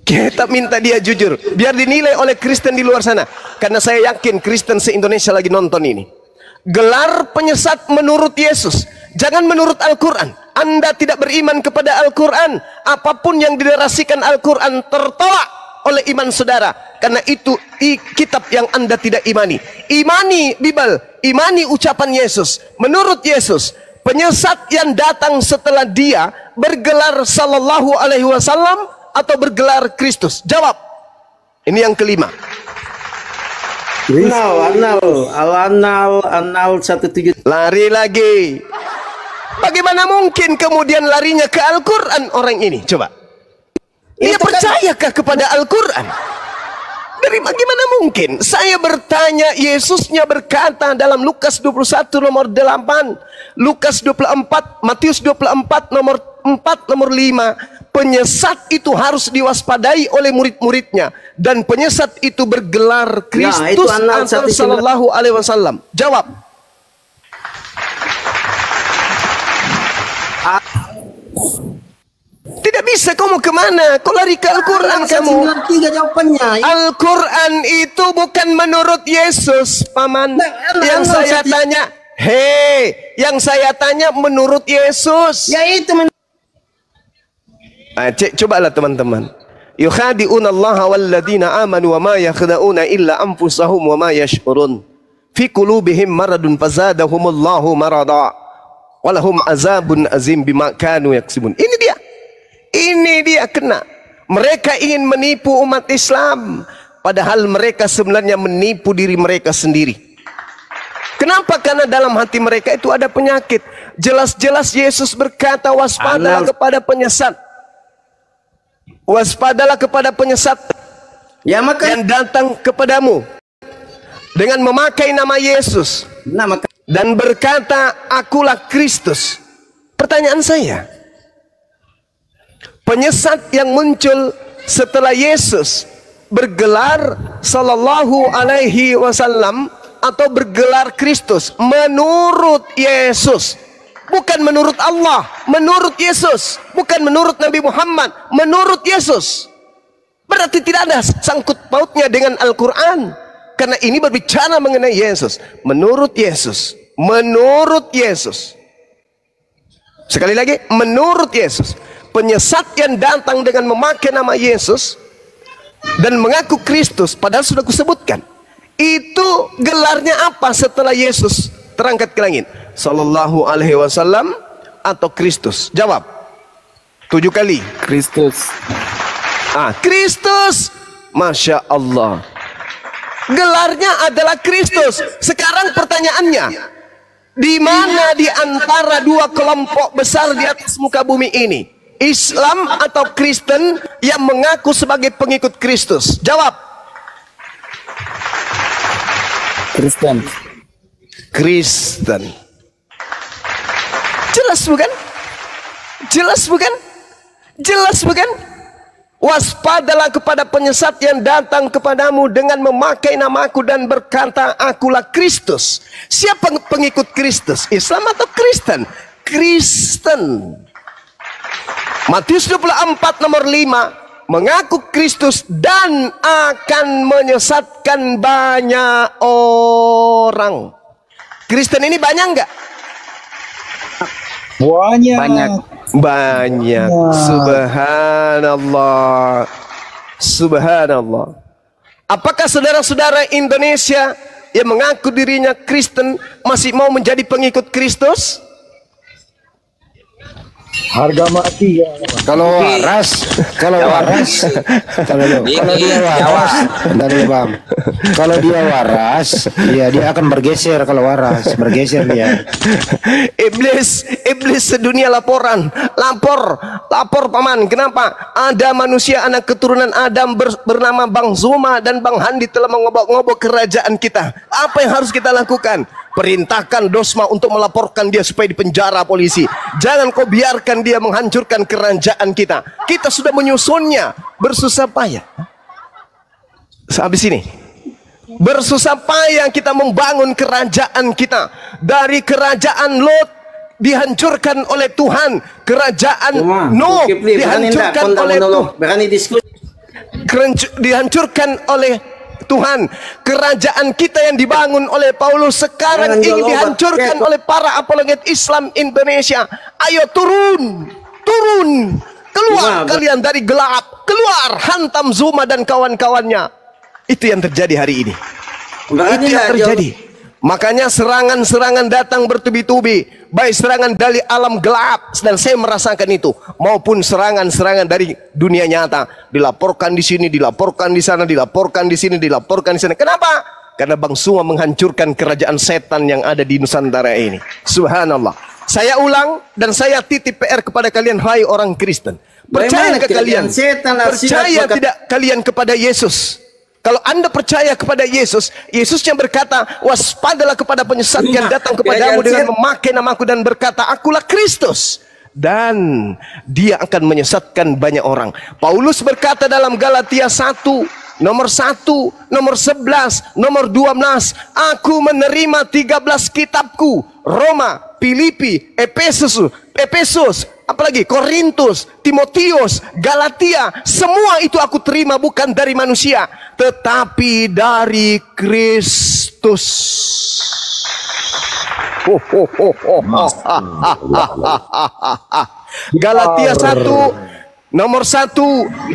Kita minta dia jujur, biar dinilai oleh Kristen di luar sana. Karena saya yakin Kristen se-Indonesia lagi nonton ini. Gelar penyesat menurut Yesus, jangan menurut Al-Quran. Anda tidak beriman kepada Al-Quran, apapun yang diderasikan Al-Quran tertolak oleh iman saudara. Karena itu kitab yang Anda tidak imani. Imani Bible, imani ucapan Yesus. Menurut Yesus, penyesat yang datang setelah dia bergelar sallallahu alaihi wasallam atau bergelar Kristus. Jawab. Ini yang kelima. Al-An'al 17. Lari lagi. Bagaimana mungkin kemudian larinya ke Al-Quran orang ini? Coba. Dia percayakah kepada Al-Quran? Dari bagaimana mungkin? Saya bertanya, Yesusnya berkata dalam Lukas 21 nomor 8, Lukas 24, Matius 24 nomor 4, nomor 5, penyesat itu harus diwaspadai oleh murid-muridnya, dan penyesat itu bergelar Kristus sallallahu alaihi wasallam. Jawab. Tidak bisa, kamu kemana? Kau lari ke Al-Quran kamu. Al-Quran itu bukan menurut Yesus, paman. Yang saya tanya, yang saya tanya menurut Yesus. Ya itu. Cobalah teman-teman. Yukhadi'una Allah walladzina amanu wa ma yakhda'una illa anfusahum wa ma yash'urun. Fi qulubihim maradun fazadahumullahu marada. Walahum azabun azim bima kanu yaksibun. Ini dia kena. Mereka ingin menipu umat Islam, padahal mereka sebenarnya menipu diri mereka sendiri. Kenapa? Karena dalam hati mereka itu ada penyakit. Jelas-jelas Yesus berkata, waspadalah kepada penyesat. Waspadalah kepada penyesat yang datang kepadamu dengan memakai nama Yesus dan berkata, akulah Kristus. Pertanyaan saya, penyesat yang muncul setelah Yesus bergelar sallallahu alaihi wasallam atau bergelar Kristus menurut Yesus, bukan menurut Allah, menurut Yesus, bukan menurut Nabi Muhammad, menurut Yesus. Berarti tidak ada sangkut pautnya dengan Al-Quran, karena ini berbicara mengenai Yesus. Menurut Yesus, menurut Yesus. Sekali lagi, menurut Yesus. Penyesat yang datang dengan memakai nama Yesus dan mengaku Kristus, padahal sudah kusebutkan, itu gelarnya apa setelah Yesus terangkat ke langit? Sallallahu alaihi wasallam atau Kristus? Jawab. 7 kali. Kristus. Kristus. Masya Allah. Gelarnya adalah Kristus. Sekarang pertanyaannya, di mana di antara dua kelompok besar di atas muka bumi ini, Islam atau Kristen yang mengaku sebagai pengikut Kristus? Jawab. Kristen. Kristen. Jelas bukan? Jelas bukan? Jelas bukan? Waspadalah kepada penyesat yang datang kepadamu dengan memakai namaku dan berkata, akulah Kristus. Siapa pengikut Kristus? Islam atau Kristen? Kristen. Matius 24 nomor 5, mengaku Kristus dan akan menyesatkan banyak orang. Kristen ini banyak enggak? Banyak. Subhanallah. Subhanallah. Apakah saudara-saudara Indonesia yang mengaku dirinya Kristen masih mau menjadi pengikut Kristus? Harga mati ya. Kalau waras, kalau dia waras, kalau dia waras, ya dia akan bergeser. Kalau waras, bergeser dia. Iblis sedunia lapor paman. Kenapa? Ada manusia anak keturunan Adam bernama Bang Zuma dan Bang Handi telah mengobok-ngobok kerajaan kita. Apa yang harus kita lakukan? Perintahkan Dosma untuk melaporkan dia supaya dipenjara polisi. Jangan kau biarkan dia menghancurkan kerajaan kita. Kita sudah menyusunnya. Bersusah payah. Habis ini. Bersusah payah kita membangun kerajaan kita. Dari kerajaan Lot dihancurkan oleh Tuhan. Kerajaan Nuh dihancurkan oleh Tuhan. Dihancurkan oleh Tuhan. Kerajaan kita yang dibangun oleh Paulus sekarang ingin dihancurkan oleh para apologet Islam Indonesia. Ayo turun, keluar kalian dari gelap, keluar, hantam Zuma dan kawan-kawannya. Itu yang terjadi hari ini. Itu yang terjadi. Makanya serangan-serangan datang bertubi-tubi, baik serangan dari alam gelap, dan saya merasakan itu, maupun serangan-serangan dari dunia nyata. Dilaporkan di sini, dilaporkan di sana, dilaporkan di sini, dilaporkan di sana. Kenapa? Karena Bang Suma menghancurkan kerajaan setan yang ada di Nusantara ini. Subhanallah. Saya ulang dan saya titip PR kepada kalian, hai orang Kristen. Percaya kalian? Percaya tidak kalian kepada Yesus? Kalau Anda percaya kepada Yesus, Yesus yang berkata, waspadalah kepada penyesat yang datang kepadamu dengan memakai namaku dan berkata, akulah Kristus. Dan dia akan menyesatkan banyak orang. Paulus berkata dalam Galatia 1, nomor 1, nomor 11, nomor 12, aku menerima 13 kitabku. Roma, Filipi, Efesus, apalagi Korintus, Timotius, Galatia, semua itu aku terima bukan dari manusia, tetapi dari Kristus. Galatia 1 nomor 1,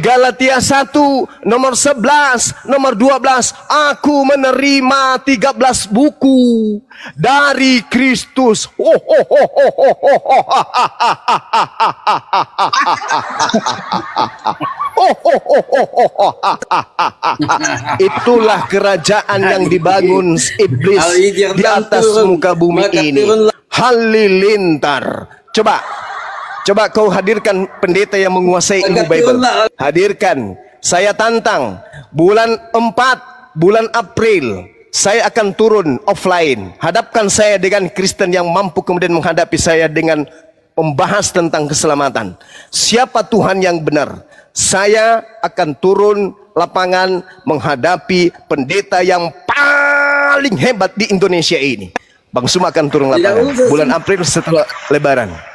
Galatia 1, nomor 11, nomor 12, aku menerima 13 buku dari Kristus. Itulah kerajaan yang dibangun iblis di atas muka bumi ini. Halilintar. Coba kau hadirkan pendeta yang menguasai ilmu Bible. Hadirkan. Saya tantang. Bulan 4, bulan April, saya akan turun offline. Hadapkan saya dengan Kristen yang mampu kemudian menghadapi saya dengan membahas tentang keselamatan. Siapa Tuhan yang benar? Saya akan turun lapangan menghadapi pendeta yang paling hebat di Indonesia ini. Bang Suma akan turun lapangan bulan April setelah Lebaran.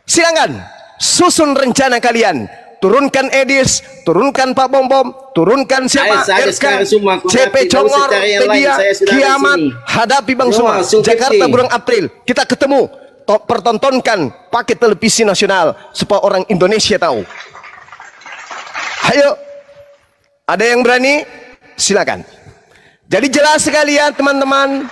Silakan susun rencana kalian. Turunkan Edis, turunkan Pak Bom, turunkan siapa? CP Congor, Media, Kiamat, hadapi Bang Suma. Jakarta bulan April, kita ketemu. Pertontonkan pakai televisi nasional supaya orang Indonesia tahu. Ayo, ada yang berani? Silakan. Jadi jelas sekali ya teman-teman.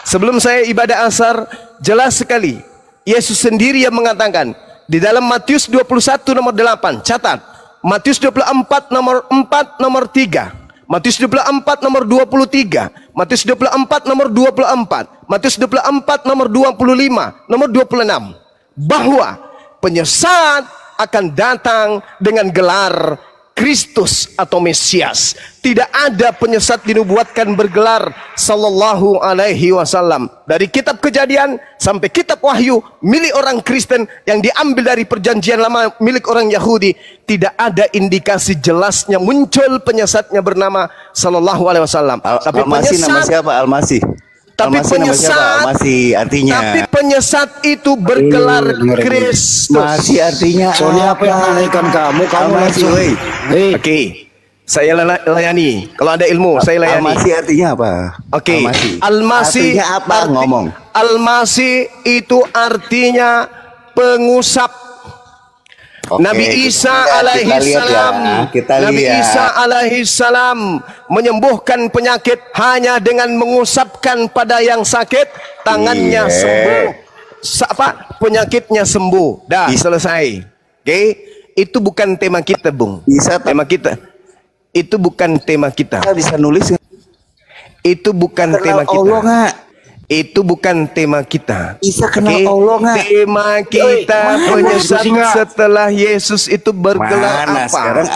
Sebelum saya ibadah asar, jelas sekali. Yesus sendiri yang mengatakan di dalam Matius 21 nomor 8, catat. Matius 24 nomor 4 nomor 3. Matius 24 nomor 23. Matius 24 nomor 24. Matius 24 nomor 25, nomor 26. Bahwa penyesat akan datang dengan gelar Kristus atau Mesias. Tidak ada penyesat dinubuatkan bergelar sallallahu alaihi wasallam. Dari kitab Kejadian sampai kitab Wahyu milik orang Kristen yang diambil dari perjanjian lama milik orang Yahudi, tidak ada indikasi jelasnya muncul penyesatnya bernama sallallahu alaihi wasallam. Tapi Al-Masih nama siapa? Al-Masih. Tapi penyesat, Al-Masih artinya. Tapi penyesat itu bergelar Kristus. Masih artinya. Soalnya apa yang menaikkan kamu langsung. Oke, saya layani. Kalau ada ilmu, saya layani. Al-Masih artinya apa? Oke, Al-Masih artinya apa? Ngomong. Al-Masih itu artinya pengusap. Nabi Isa alaihi salam, Nabi Isa alaihi salam menyembuhkan penyakit hanya dengan mengusapkan pada yang sakit, tangannya sembuh. Penyakitnya sembuh. Dah selesai. Oke, itu bukan tema kita, Bung. Tema kita. Itu bukan tema kita. Kita bisa nulis. Itu bukan tema kita. Itu bukan tema kita. Bisa kenal Allah nggak? Tema kita penyesat setelah Yesus itu bergelar apa? Sekarang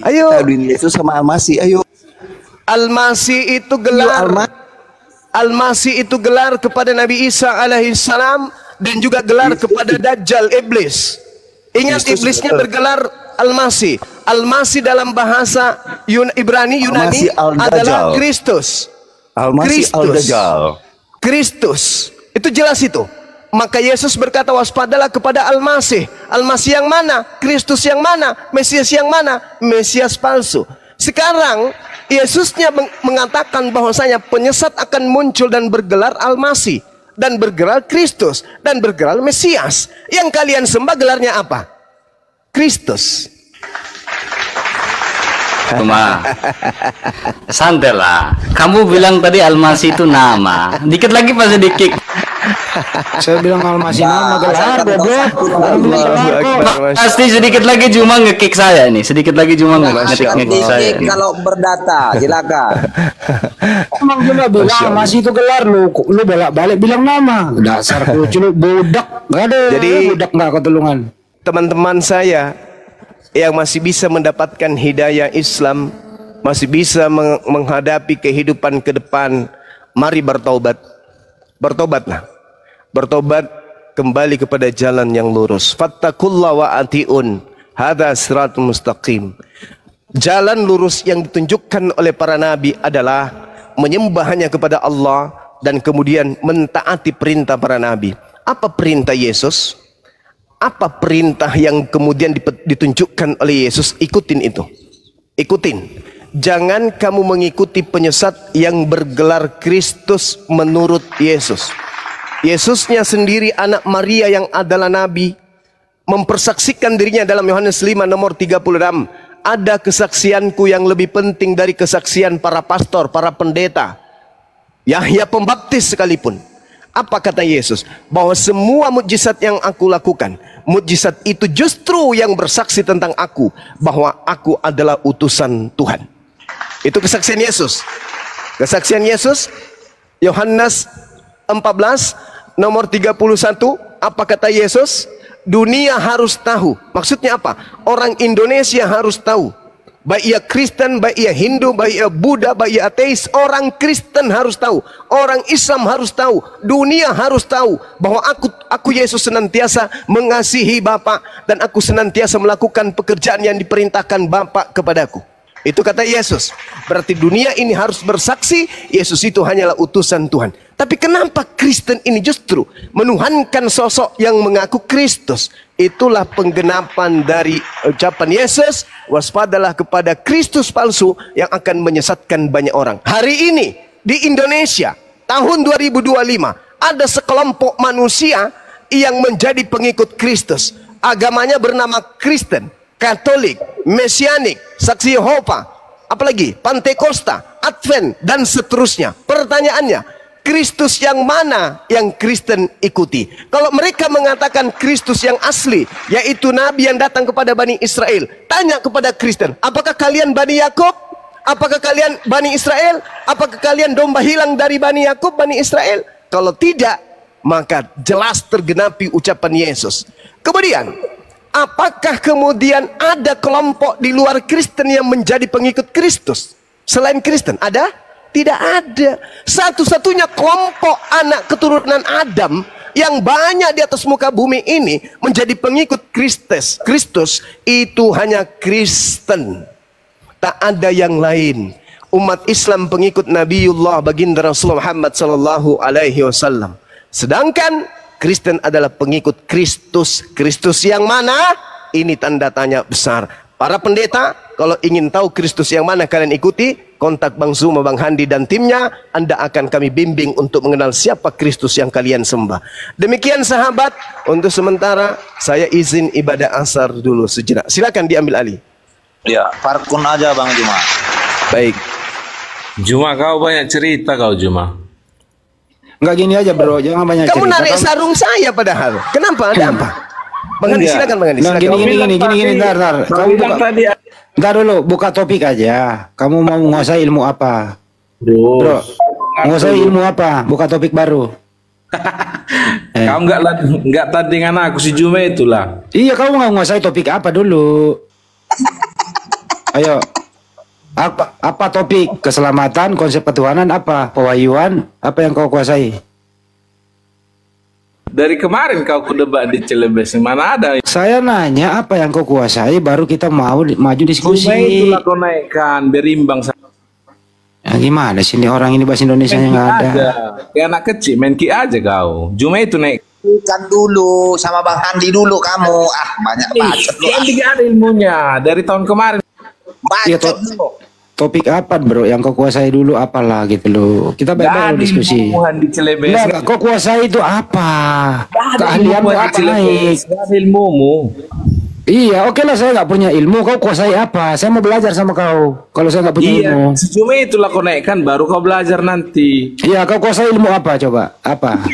ayo. Yesus sama Al-Masih, ayo. Al-Masih itu gelar. Al-Masih itu gelar kepada Nabi Isa alaihissalam dan juga gelar kepada Dajjal iblis. Ingat, iblisnya bergelar Al-Masih. Al-Masih dalam bahasa Ibrani Yunani adalah Kristus. Al-Masih Al-Dajjal. Kristus. Itu jelas itu. Maka Yesus berkata, waspadalah kepada Al-Masih. Al-Masih yang mana? Kristus yang mana? Mesias yang mana? Mesias palsu. Sekarang Yesusnya mengatakan bahwasanya penyesat akan muncul dan bergelar Al-Masih, dan bergelar Kristus, dan bergelar Mesias. Yang kalian sembah gelarnya apa? Kristus. Cuma santai lah. Kamu bilang tadi Al-Masih itu nama. Dikit lagi pasti di-kick. Saya bilang Al-Masih nama gelar, goblok. Pasti sedikit lagi cuma nge-kick saya nih. Sedikit lagi cuma nge-kick saya. Kalau berdata, silakan. Emang juga bilang Al-Masih itu gelar, lu balik bilang nama. Dasar lucu lu budak. Enggak ada. Jadi budak enggak ketulungan. Teman-teman saya yang masih bisa mendapatkan hidayah Islam, masih bisa menghadapi kehidupan ke depan, mari bertaubat. Bertobatlah. Bertobat kembali kepada jalan yang lurus. Fattaqullaha wa atiun. Hadza siratul mustaqim. Jalan lurus yang ditunjukkan oleh para nabi adalah menyembah hanya kepada Allah dan kemudian mentaati perintah para nabi. Apa perintah Yesus? Apa perintah yang kemudian ditunjukkan oleh Yesus? Ikutin itu. Ikutin. Jangan kamu mengikuti penyesat yang bergelar Kristus menurut Yesus. Yesusnya sendiri anak Maria yang adalah nabi mempersaksikan dirinya dalam Yohanes 5 nomor 36. Ada kesaksianku yang lebih penting dari kesaksian para pastor, para pendeta, Yahya Pembaptis sekalipun. Apa kata Yesus? Bahwa semua mukjizat yang aku lakukan, mukjizat itu justru yang bersaksi tentang aku, bahwa aku adalah utusan Tuhan. Itu kesaksian Yesus. Kesaksian Yesus, Yohanes 14 nomor 31. Apa kata Yesus? Dunia harus tahu. Maksudnya apa? Orang Indonesia harus tahu. Baik ia Kristen, baik ia Hindu, baik ia Buddha, baik ia ateis, orang Kristen harus tahu, orang Islam harus tahu, dunia harus tahu bahwa aku Yesus senantiasa mengasihi Bapa dan aku senantiasa melakukan pekerjaan yang diperintahkan Bapa kepadaku. Itu kata Yesus. Berarti dunia ini harus bersaksi Yesus itu hanyalah utusan Tuhan. Tapi kenapa Kristen ini justru menuhankan sosok yang mengaku Kristus? Itulah penggenapan dari ucapan Yesus, waspadalah kepada Kristus palsu yang akan menyesatkan banyak orang. Hari ini di Indonesia tahun 2025 ada sekelompok manusia yang menjadi pengikut Kristus. Agamanya bernama Kristen, Katolik, Mesianik, Saksi Yehova, apalagi Pantekosta, Advent dan seterusnya. Pertanyaannya, Kristus yang mana yang Kristen ikuti? Kalau mereka mengatakan Kristus yang asli, yaitu Nabi yang datang kepada Bani Israel, tanya kepada Kristen, apakah kalian Bani Yakub? Apakah kalian Bani Israel? Apakah kalian domba hilang dari Bani Yakub, Bani Israel? Kalau tidak, maka jelas tergenapi ucapan Yesus. Kemudian, apakah kemudian ada kelompok di luar Kristen yang menjadi pengikut Kristus? Selain Kristen, ada? Tidak ada. Satu-satunya kelompok anak keturunan Adam yang banyak di atas muka bumi ini menjadi pengikut Kristus itu hanya Kristen. Tak ada yang lain. Umat Islam pengikut Nabiullah baginda Rasulullah Muhammad sallallahu alaihi wasallam. Sedangkan Kristen adalah pengikut Kristus. Kristus yang mana? Ini tanda tanya besar. Para pendeta, kalau ingin tahu Kristus yang mana kalian ikuti, kontak Bang Zuma, Bang Handi dan timnya. Anda akan kami bimbing untuk mengenal siapa Kristus yang kalian sembah. Demikian sahabat, untuk sementara saya izin ibadah asar dulu sejenak. Silakan diambil alih. Ya, parkun aja Bang Juma. Baik. Juma, kau banyak cerita kau Juma. Enggak gini aja bro, jangan banyak Kamu cerita. narik sarung saya padahal. Kenapa? Ada apa? Bang Handi, silakan Bang Handi. Nah, gini, ntar. Kamu buka, ntar dulu, buka topik aja. Kamu mau menguasai ilmu apa? Bro, menguasai ilmu apa? Buka topik baru. Kamu nggak tandingan aku si Juma itulah. Iya, kamu nggak menguasai topik apa dulu? Ayo, apa topik? Keselamatan, konsep ketuhanan, apa? Pewahyuan, apa yang kau kuasai? Dari kemarin kau debat di Celebes, mana ada? Saya nanya apa yang kau kuasai, baru kita mau maju diskusi. Cuma itulah kau naikkan, berimbang. Ya, gimana sih ini orang ini bahasa Indonesia yang nggak ada? Kayak anak kecil, main ki aja kau. Cuma itu naik. Kan dulu sama Bang Handi dulu kamu. Ah, banyak bacot. Kan tidak ada ilmunya dari tahun kemarin. Bacot dulu. Topik apa bro yang kau kuasai dulu apalah gitu loh. Kita baik-baik diskusi. Enggak, kau kuasai itu apa? Keahlianmu apa naik? Ilmumu. Iya, oke lah, saya nggak punya ilmu. Kau kuasai apa? Saya mau belajar sama kau. Kalau saya nggak punya ilmu. Cuma itulah kau naikkan, baru kau belajar nanti. Iya, kau kuasai ilmu apa coba? Apa?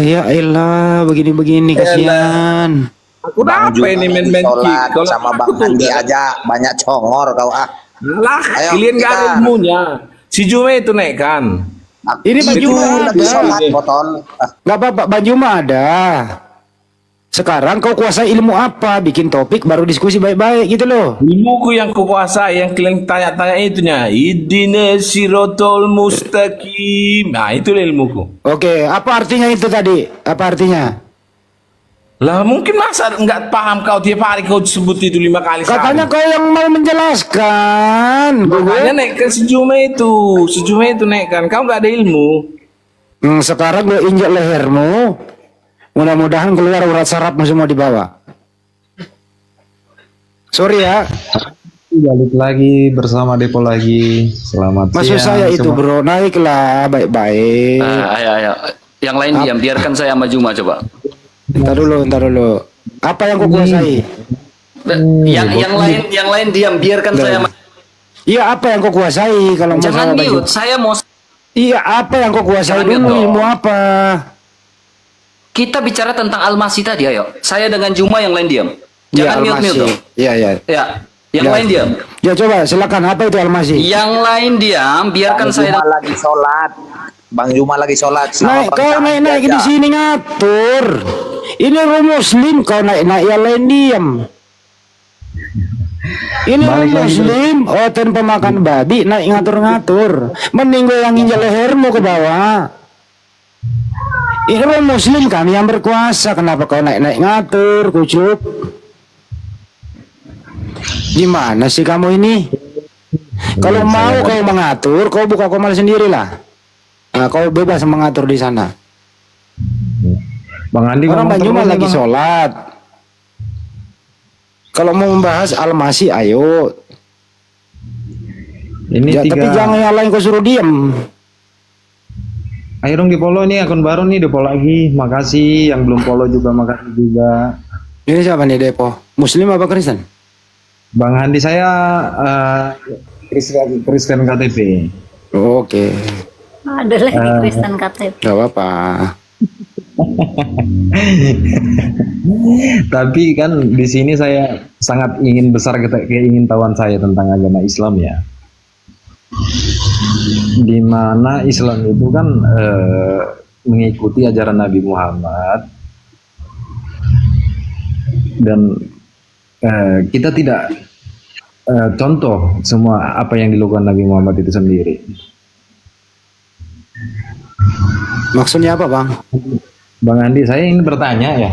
Ya elah, begini-begini kasihan. Aku apa ini main-main kalau sama Bang Handi aja banyak congor kau ah. Lah, kalian gak ada ilmunya. Si Juma itu naikkan. Ini baju lagi sholat botol. Gak apa-apa, baju mah ada. Sekarang kau kuasai ilmu apa? Bikin topik baru diskusi baik-baik gitu loh. Ilmuku yang kau kuasai, yang kalian tanya-tanya itunya. Ihdina sirotol mustaqim. Nah, itu ilmuku. Oke, apa artinya itu tadi? Apa artinya? Lah mungkin masa nggak paham kau tiap hari kau sebut itu 5 kali. Katanya kau yang mau menjelaskan. Makanya naikkan sejumlah itu naikkan. Kau nggak ada ilmu. Sekarang gue injak lehermu. Mudah-mudahan keluar urat sarafmu semua di bawah. Sorry ya. Balik lagi bersama Depo lagi. Selamat Maksud saya itu bro, naiklah baik-baik. Ayo. Yang lain diam, biarkan saya sama Juma coba. Ntar dulu. Apa yang kau kuasai? Yang lain diam, biarkan saya. Iya, apa yang kau kuasai kalau jangan mute, saya mau. Iya, apa yang kau kuasai dulu? Ilmu apa? Kita bicara tentang Al-Masih tadi, ayo. Saya dengan Juma, yang lain diam. Jangan mute dong. Iya. Ya, yang lain diam. Ya coba, silakan. Apa itu Al-Masih? Yang lain diam, biarkan Bang saya. Juma lagi sholat. Bang Juma lagi sholat. Kau naik di sini ngatur. Ini rumah Muslim, kau naik yang lain diam. Ini rumah Muslim, tanpa makan babi, naik ngatur-ngatur. Mending gue yang injak lehermu ke bawah. Ini rumah Muslim, kami yang berkuasa. Kenapa kau naik ngatur, kucuk? Gimana sih kamu ini? Kalau mau kau mengatur, kau buka komal sendirilah. Nah, kau bebas mengatur di sana. Bang Andi, orang Bang Juma lagi sholat. Kalau mau membahas Al-Masih, ayo. Ini tapi jangan yang lain kau suruh diem. Ayo dong di follow nih, akun baru nih, di follow lagi. Makasih, yang belum follow juga makasih juga. Ini siapa nih Depo? Muslim apa Kristen? Bang Handi saya Kristen KTP. Oke. Ada lagi Kristen KTP. Gak apa-apa. Tapi kan di sini saya sangat ingin besar keingintahuan saya tentang agama Islam ya. Di mana Islam itu kan mengikuti ajaran Nabi Muhammad dan kita tidak contoh semua apa yang dilakukan Nabi Muhammad itu sendiri. Maksudnya apa, Bang? Bang Andi, saya ingin bertanya ya.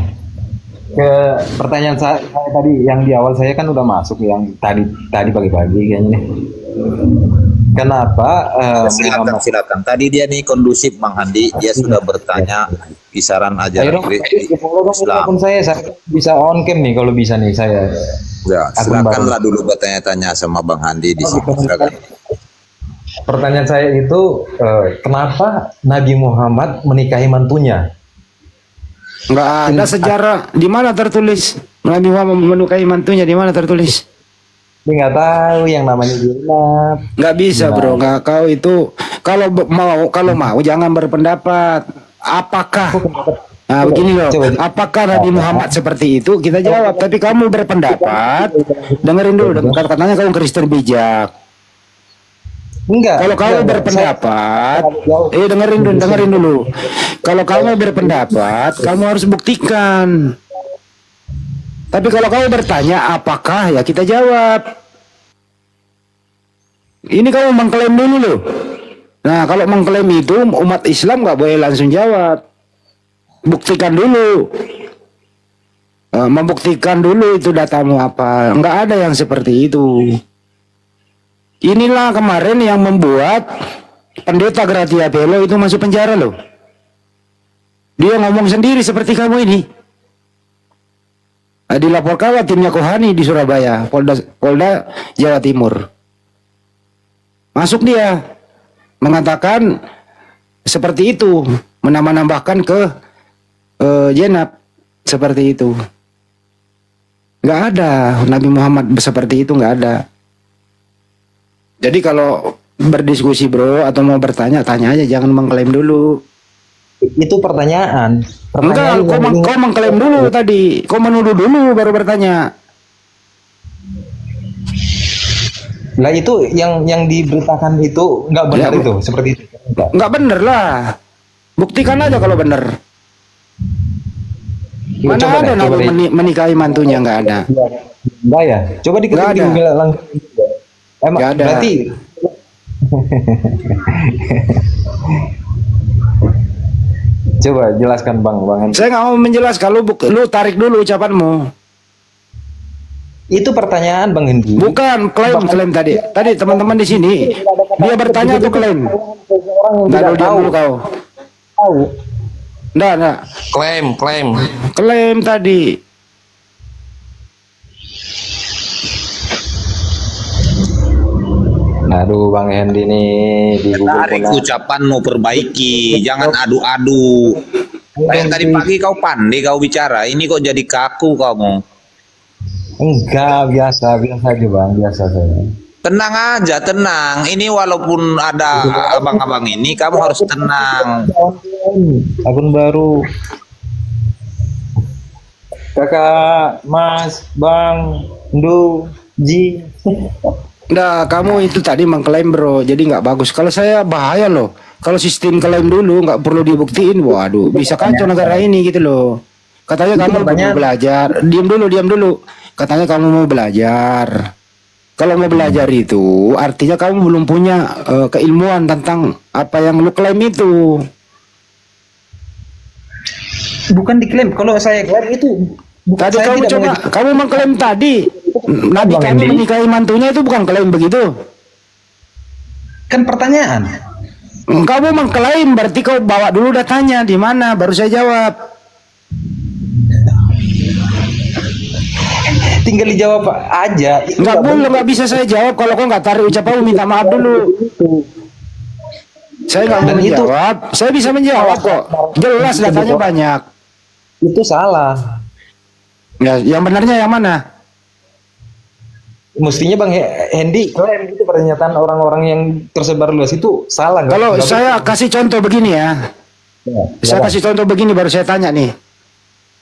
Ke pertanyaan saya tadi yang di awal saya kan udah masuk yang tadi pagi-pagi kayaknya nih. Kenapa silakan. Tadi dia nih kondusif Bang Andi, dia sudah bertanya kisaran ajaran Islam. Saya bisa on cam nih kalau bisa nih saya. Ya, silakanlah dulu bertanya-tanya sama Bang Andi di sini. Silakan. Pertanyaan saya itu kenapa Nabi Muhammad menikahi mantunya? Nggak ada sejarah. Di mana tertulis Nabi Muhammad menikahi mantunya? Di mana tertulis? Ini nggak tahu yang namanya Zainab. Nggak bisa bro. Nggak, kau itu kalau mau jangan berpendapat. Apakah? Nah begini loh. Apakah Nabi Muhammad seperti itu? Kita jawab. Tapi kamu berpendapat. Dengerin dulu. Katanya kamu Kristen bijak. Enggak. Kalau kamu berpendapat, dengerin dulu. Kalau kamu berpendapat, kamu harus buktikan. Tapi kalau kamu bertanya apakah, ya kita jawab. Ini kamu mengklaim dulu loh. Nah, kalau mengklaim itu umat Islam nggak boleh langsung jawab. Buktikan dulu. Membuktikan dulu itu datamu apa. Nggak ada yang seperti itu. Inilah kemarin yang membuat pendeta Gratia Pelo itu masuk penjara loh. Dia ngomong sendiri seperti kamu ini. Dilaporkan timnya Kohani di Surabaya, Polda Jawa Timur. Masuk dia mengatakan seperti itu, menambahkan ke Zainab seperti itu. Nggak ada Nabi Muhammad seperti itu, nggak ada. Jadi kalau berdiskusi bro atau mau bertanya, tanya aja, jangan mengklaim dulu. Itu pertanyaan. Enggak, kau mengklaim dulu tadi. Kau menuduh dulu baru bertanya. Lah itu yang diberitakan itu nggak benar ya, itu seperti itu. Nggak benar lah. Buktikan aja kalau benar. Mana coba ada Nabi menikahi mantunya, nggak ada. Enggak ya. Coba diketik di Google langsung. Emang ada. Berarti coba jelaskan Bang. Saya nggak mau menjelaskan, lu tarik dulu ucapanmu. Itu pertanyaan Bang Hendi. Bukan klaim tadi. Tadi teman-teman di sini dia bertanya atau klaim? Nggak diam dulu kau. Tahu. Nggak. Klaim tadi. Aduh Bang Hendi nih di tarik ucapan mau perbaiki, jangan adu-adu. Kayak tadi pagi kau pandai kau bicara, ini kok jadi kaku kamu. Enggak, biasa aja Bang, biasa saya. Tenang aja, tenang. Ini walaupun ada abang-abang ini, kamu harus tenang. Akun baru. Kakak, Mas, Bang, Ndu, Ji. Nah, kamu itu tadi mengklaim bro, jadi nggak bagus. Kalau saya bahaya loh. Kalau sistem klaim dulu nggak perlu dibuktiin, waduh, bisa kacau negara ini gitu loh. Katanya kamu mau belajar, diam dulu. Katanya kamu mau belajar. Kalau mau belajar itu artinya kamu belum punya keilmuan tentang apa yang lu klaim itu. Bukan diklaim, kalau saya klaim itu. Tadi kamu mengklaim tadi Nabi kami menikahi mantunya, itu bukan klaim begitu? Kan pertanyaan. Kamu mengklaim berarti kau bawa dulu datanya di mana, baru saya jawab. Tinggal dijawab aja. Nggak boleh, nggak bisa saya jawab kalau kau nggak tarik ucapanmu, minta maaf dulu. Saya nggak mau menjawab. Saya bisa menjawab kok. Jelas datanya banyak. Itu salah. Ya, yang benarnya yang mana? Mestinya Bang Hendi klaim itu pernyataan orang-orang yang tersebar luas itu salah. Kalau saya kasih contoh begini ya. Saya kasih contoh begini baru saya tanya nih.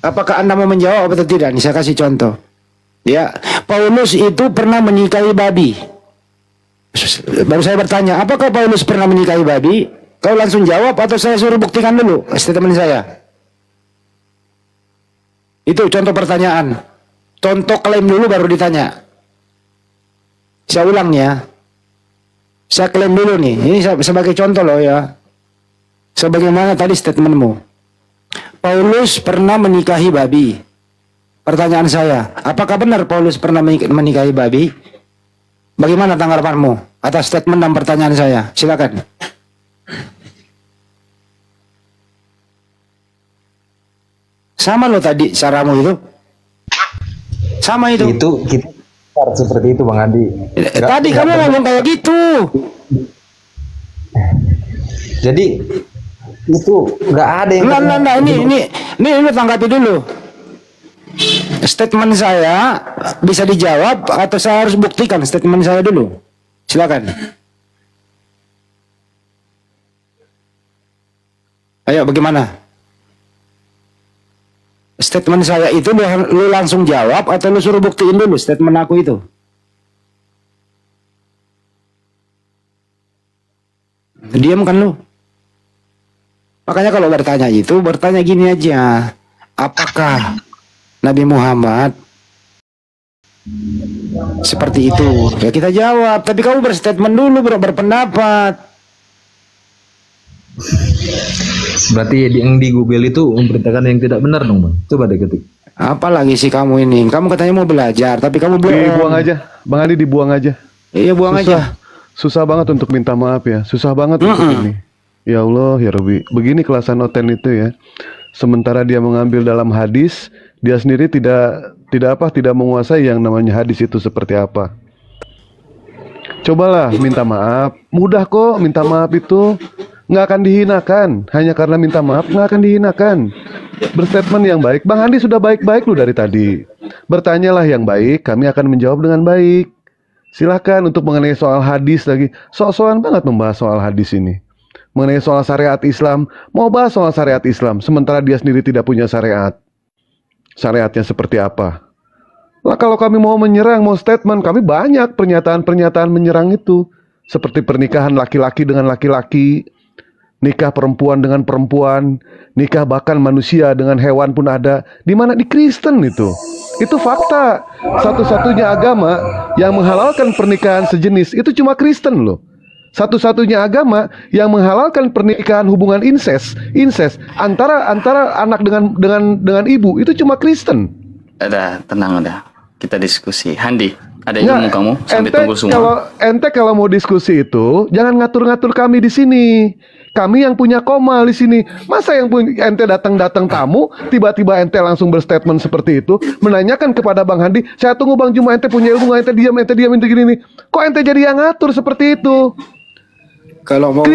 Apakah Anda mau menjawab atau tidak? Nih saya kasih contoh. Ya, Paulus itu pernah menikahi babi. Baru saya bertanya, apakah Paulus pernah menikahi babi? Kau langsung jawab atau saya suruh buktikan dulu statement saya? Itu contoh pertanyaan. Contoh klaim dulu baru ditanya. Saya ulang ya. Saya klaim dulu nih. Ini sebagai contoh loh ya. Sebagaimana tadi statementmu. Paulus pernah menikahi babi. Pertanyaan saya, apakah benar Paulus pernah menikahi babi? Bagaimana tanggapanmu atas statement dan pertanyaan saya? Silakan. Sama lo tadi caramu itu. Sama itu. Itu kita seperti itu Bang Andi. Tadi kamu ngomong kayak gitu. Jadi itu nggak ada yang. Nah, ini tanggapi dulu. Statement saya bisa dijawab atau saya harus buktikan statement saya dulu? Silakan. Ayo, bagaimana? Statement saya itu lu langsung jawab atau lu suruh buktiin dulu statement aku itu? Diam kan lu? Makanya kalau bertanya itu, bertanya gini aja. Apakah Nabi Muhammad seperti itu? Ya kita jawab. Tapi kamu berstatement dulu, berpendapat. Berarti yang di Google itu memberitakan yang tidak benar dong Bang. Coba deh ketik. Apalagi sih kamu ini? Kamu katanya mau belajar, tapi kamu belum. Dibuang aja, Bang Andi, dibuang aja. Iya, buang aja. Susah banget untuk minta maaf ya. Susah banget untuk ini. Ya Allah, ya Rabbi. Begini kelasan Oten itu ya. Sementara dia mengambil dalam hadis, dia sendiri tidak menguasai yang namanya hadis itu seperti apa. Cobalah minta maaf. Mudah kok minta maaf itu. Nggak akan dihinakan. Hanya karena minta maaf nggak akan dihinakan. Berstatement yang baik. Bang Andi sudah baik-baik lu dari tadi. Bertanyalah yang baik, kami akan menjawab dengan baik. Silahkan untuk mengenai soal hadis lagi. Sok-sokan banget membahas soal hadis ini. Mengenai soal syariat Islam, mau bahas soal syariat Islam, sementara dia sendiri tidak punya syariat. Syariatnya seperti apa? Lah kalau kami mau menyerang, mau statement, kami banyak pernyataan-pernyataan menyerang itu. Seperti pernikahan laki-laki dengan laki-laki, nikah perempuan dengan perempuan, nikah bahkan manusia dengan hewan pun ada. Di mana? Di Kristen itu. Itu fakta. Satu-satunya agama yang menghalalkan pernikahan sejenis itu cuma Kristen loh. Satu-satunya agama yang menghalalkan pernikahan hubungan incest antara anak dengan ibu itu cuma Kristen. Ada, tenang udah. Kita diskusi. Handi, ada ilmu kamu sampai tunggu semua. Kalau mau diskusi itu jangan ngatur-ngatur kami di sini. Kami yang punya Komal di sini. Masa yang punya ente datang tamu, tiba-tiba ente langsung berstatement seperti itu, menanyakan kepada Bang Handi, saya tunggu Bang Juma, ente punya ilmu, ente diam ente gini nih. Kok ente jadi yang ngatur seperti itu? Kalau mau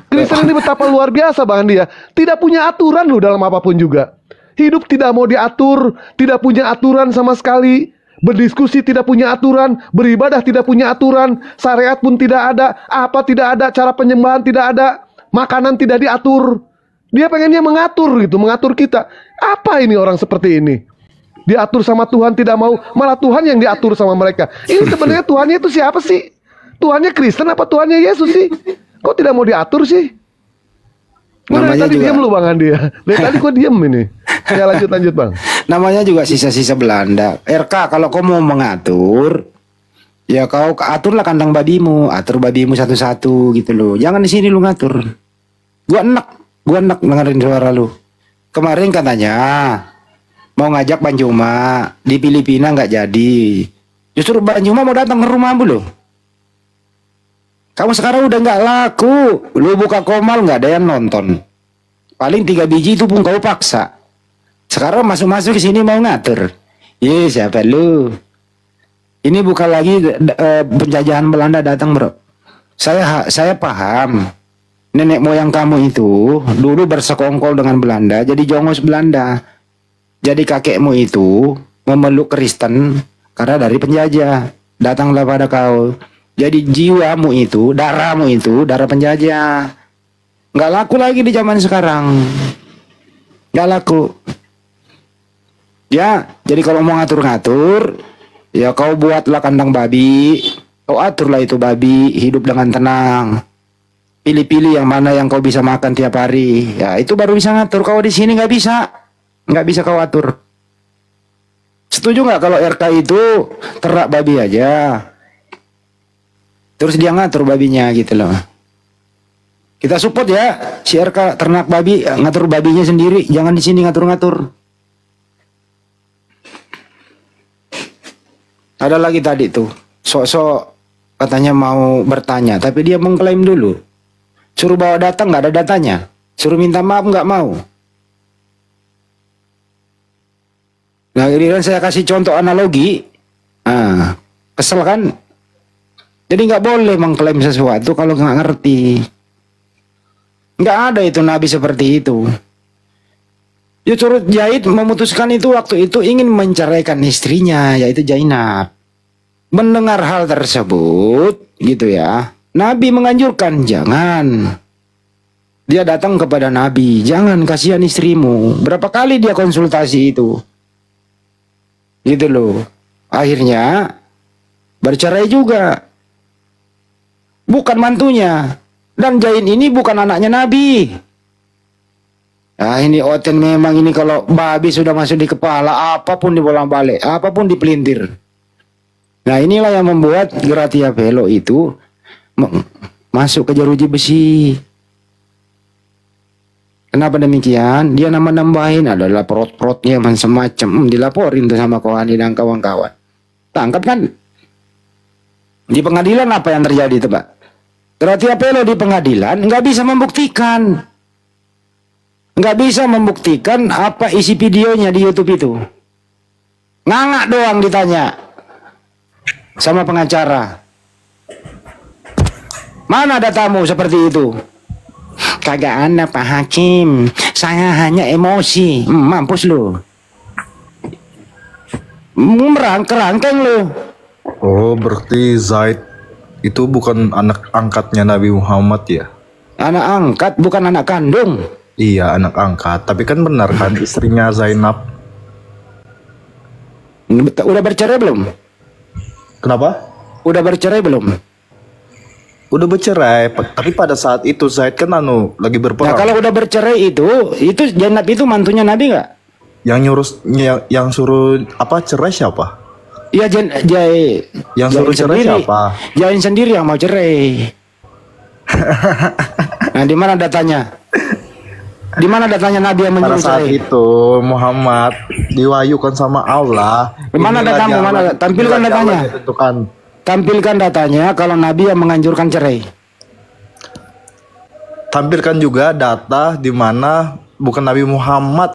Kristen ini betapa luar biasa Bang Andi ya. Tidak punya aturan loh dalam apapun juga. Hidup tidak mau diatur, tidak punya aturan sama sekali. Berdiskusi tidak punya aturan, beribadah tidak punya aturan, syariat pun tidak ada, apa tidak ada, cara penyembahan tidak ada, makanan tidak diatur. Dia pengennya mengatur gitu, mengatur kita. Apa ini orang seperti ini? Diatur sama Tuhan tidak mau, malah Tuhan yang diatur sama mereka. Ini sebenarnya Tuhannya itu siapa sih? Tuhannya Kristen apa Tuhannya Yesus sih? Kok tidak mau diatur sih? Namanya tadi juga diam lu Bang Andi ya. Dari tadi kok diam ini. Ya lanjut Bang. Namanya juga sisa-sisa Belanda. RK kalau kau mau mengatur, ya kau aturlah kandang babimu, atur babimu satu-satu gitu loh. Jangan di sini lu ngatur. Gua enak dengerin suara lu. Kemarin katanya mau ngajak Bang Juma di Filipina nggak jadi. Justru Bang Juma mau datang ke rumahmu loh. Kamu sekarang udah nggak laku. Lu buka Komal nggak ada yang nonton. Paling 3 biji itu pun kau paksa. Sekarang masuk-masuk ke sini mau ngatur. Siapa lu? Ini bukan lagi penjajahan Belanda datang bro. Saya paham. Nenek moyang kamu itu dulu bersekongkol dengan Belanda. Jadi jongos Belanda. Jadi kakekmu itu memeluk Kristen karena dari penjajah. Datanglah pada kau. Jadi jiwamu itu, darahmu itu, darah penjajah. Nggak laku lagi di zaman sekarang. Nggak laku. Ya, jadi kalau mau ngatur-ngatur, ya kau buatlah kandang babi. Kau aturlah itu babi, hidup dengan tenang. Pilih-pilih yang mana yang kau bisa makan tiap hari. Ya, itu baru bisa ngatur. Kau di sini nggak bisa. Nggak bisa kau atur. Setuju nggak kalau RK itu ternak babi aja, terus dia ngatur babinya gitu loh. Kita support ya, si RK ternak babi, ngatur babinya sendiri, jangan di sini ngatur-ngatur. Ada lagi tadi tuh, sok-sok katanya mau bertanya, tapi dia mengklaim dulu. Suruh bawa data, nggak ada datanya. Suruh minta maaf, nggak mau. Nah, kemudian saya kasih contoh analogi. Nah, kesel kan? Jadi nggak boleh mengklaim sesuatu kalau nggak ngerti. Nggak ada itu Nabi seperti itu. Justru Zaid memutuskan itu waktu itu ingin menceraikan istrinya, yaitu Zainab. Mendengar hal tersebut, gitu ya, Nabi menganjurkan, jangan. Dia datang kepada Nabi, jangan, kasihan istrimu. Berapa kali dia konsultasi itu? Gitu loh. Akhirnya bercerai juga. Bukan mantunya. Dan Zaid ini bukan anaknya Nabi. Nah ini Oten memang ini kalau babi sudah masuk di kepala, apapun dibolak-balik, apapun dipelintir. Nah inilah yang membuat Gratia Velo itu masuk ke jeruji besi. Kenapa demikian? Dia nambahin adalah perot-perotnya macam-macam. Dilaporin tuh sama Kohani dan kawan-kawan. Tangkap kan? Di pengadilan apa yang terjadi tuh Pak? Gratia Velo di pengadilan nggak bisa membuktikan. Nggak bisa membuktikan apa isi videonya di YouTube itu. Ngangak doang ditanya sama pengacara. Mana datamu seperti itu? Kagak ada Pak Hakim. Saya hanya emosi. Mampus lu. Kerangkeng lu. Oh, berarti Zaid itu bukan anak angkatnya Nabi Muhammad ya? Anak angkat, bukan anak kandung. Iya, anak angkat. Tapi kan benar kan istrinya Zainab. Udah bercerai belum? Kenapa? Udah bercerai belum? Udah bercerai, tapi pada saat itu Zaid kan lagi berperang. Nah, kalau udah bercerai itu Zainab itu mantunya Nabi nggak? Yang suruh apa cerai siapa? Iya, yang suruh cerai siapa? Jain sendiri yang mau cerai. Nah, di mana datanya? Di mana datanya Nabi yang menyuruh pada saat cerai? itu Muhammad diwahyukan sama Allah. Di mana datamu? Mana? Tampilkan datanya. Tampilkan datanya kalau Nabi yang menganjurkan cerai. Tampilkan juga data di mana bukan Nabi Muhammad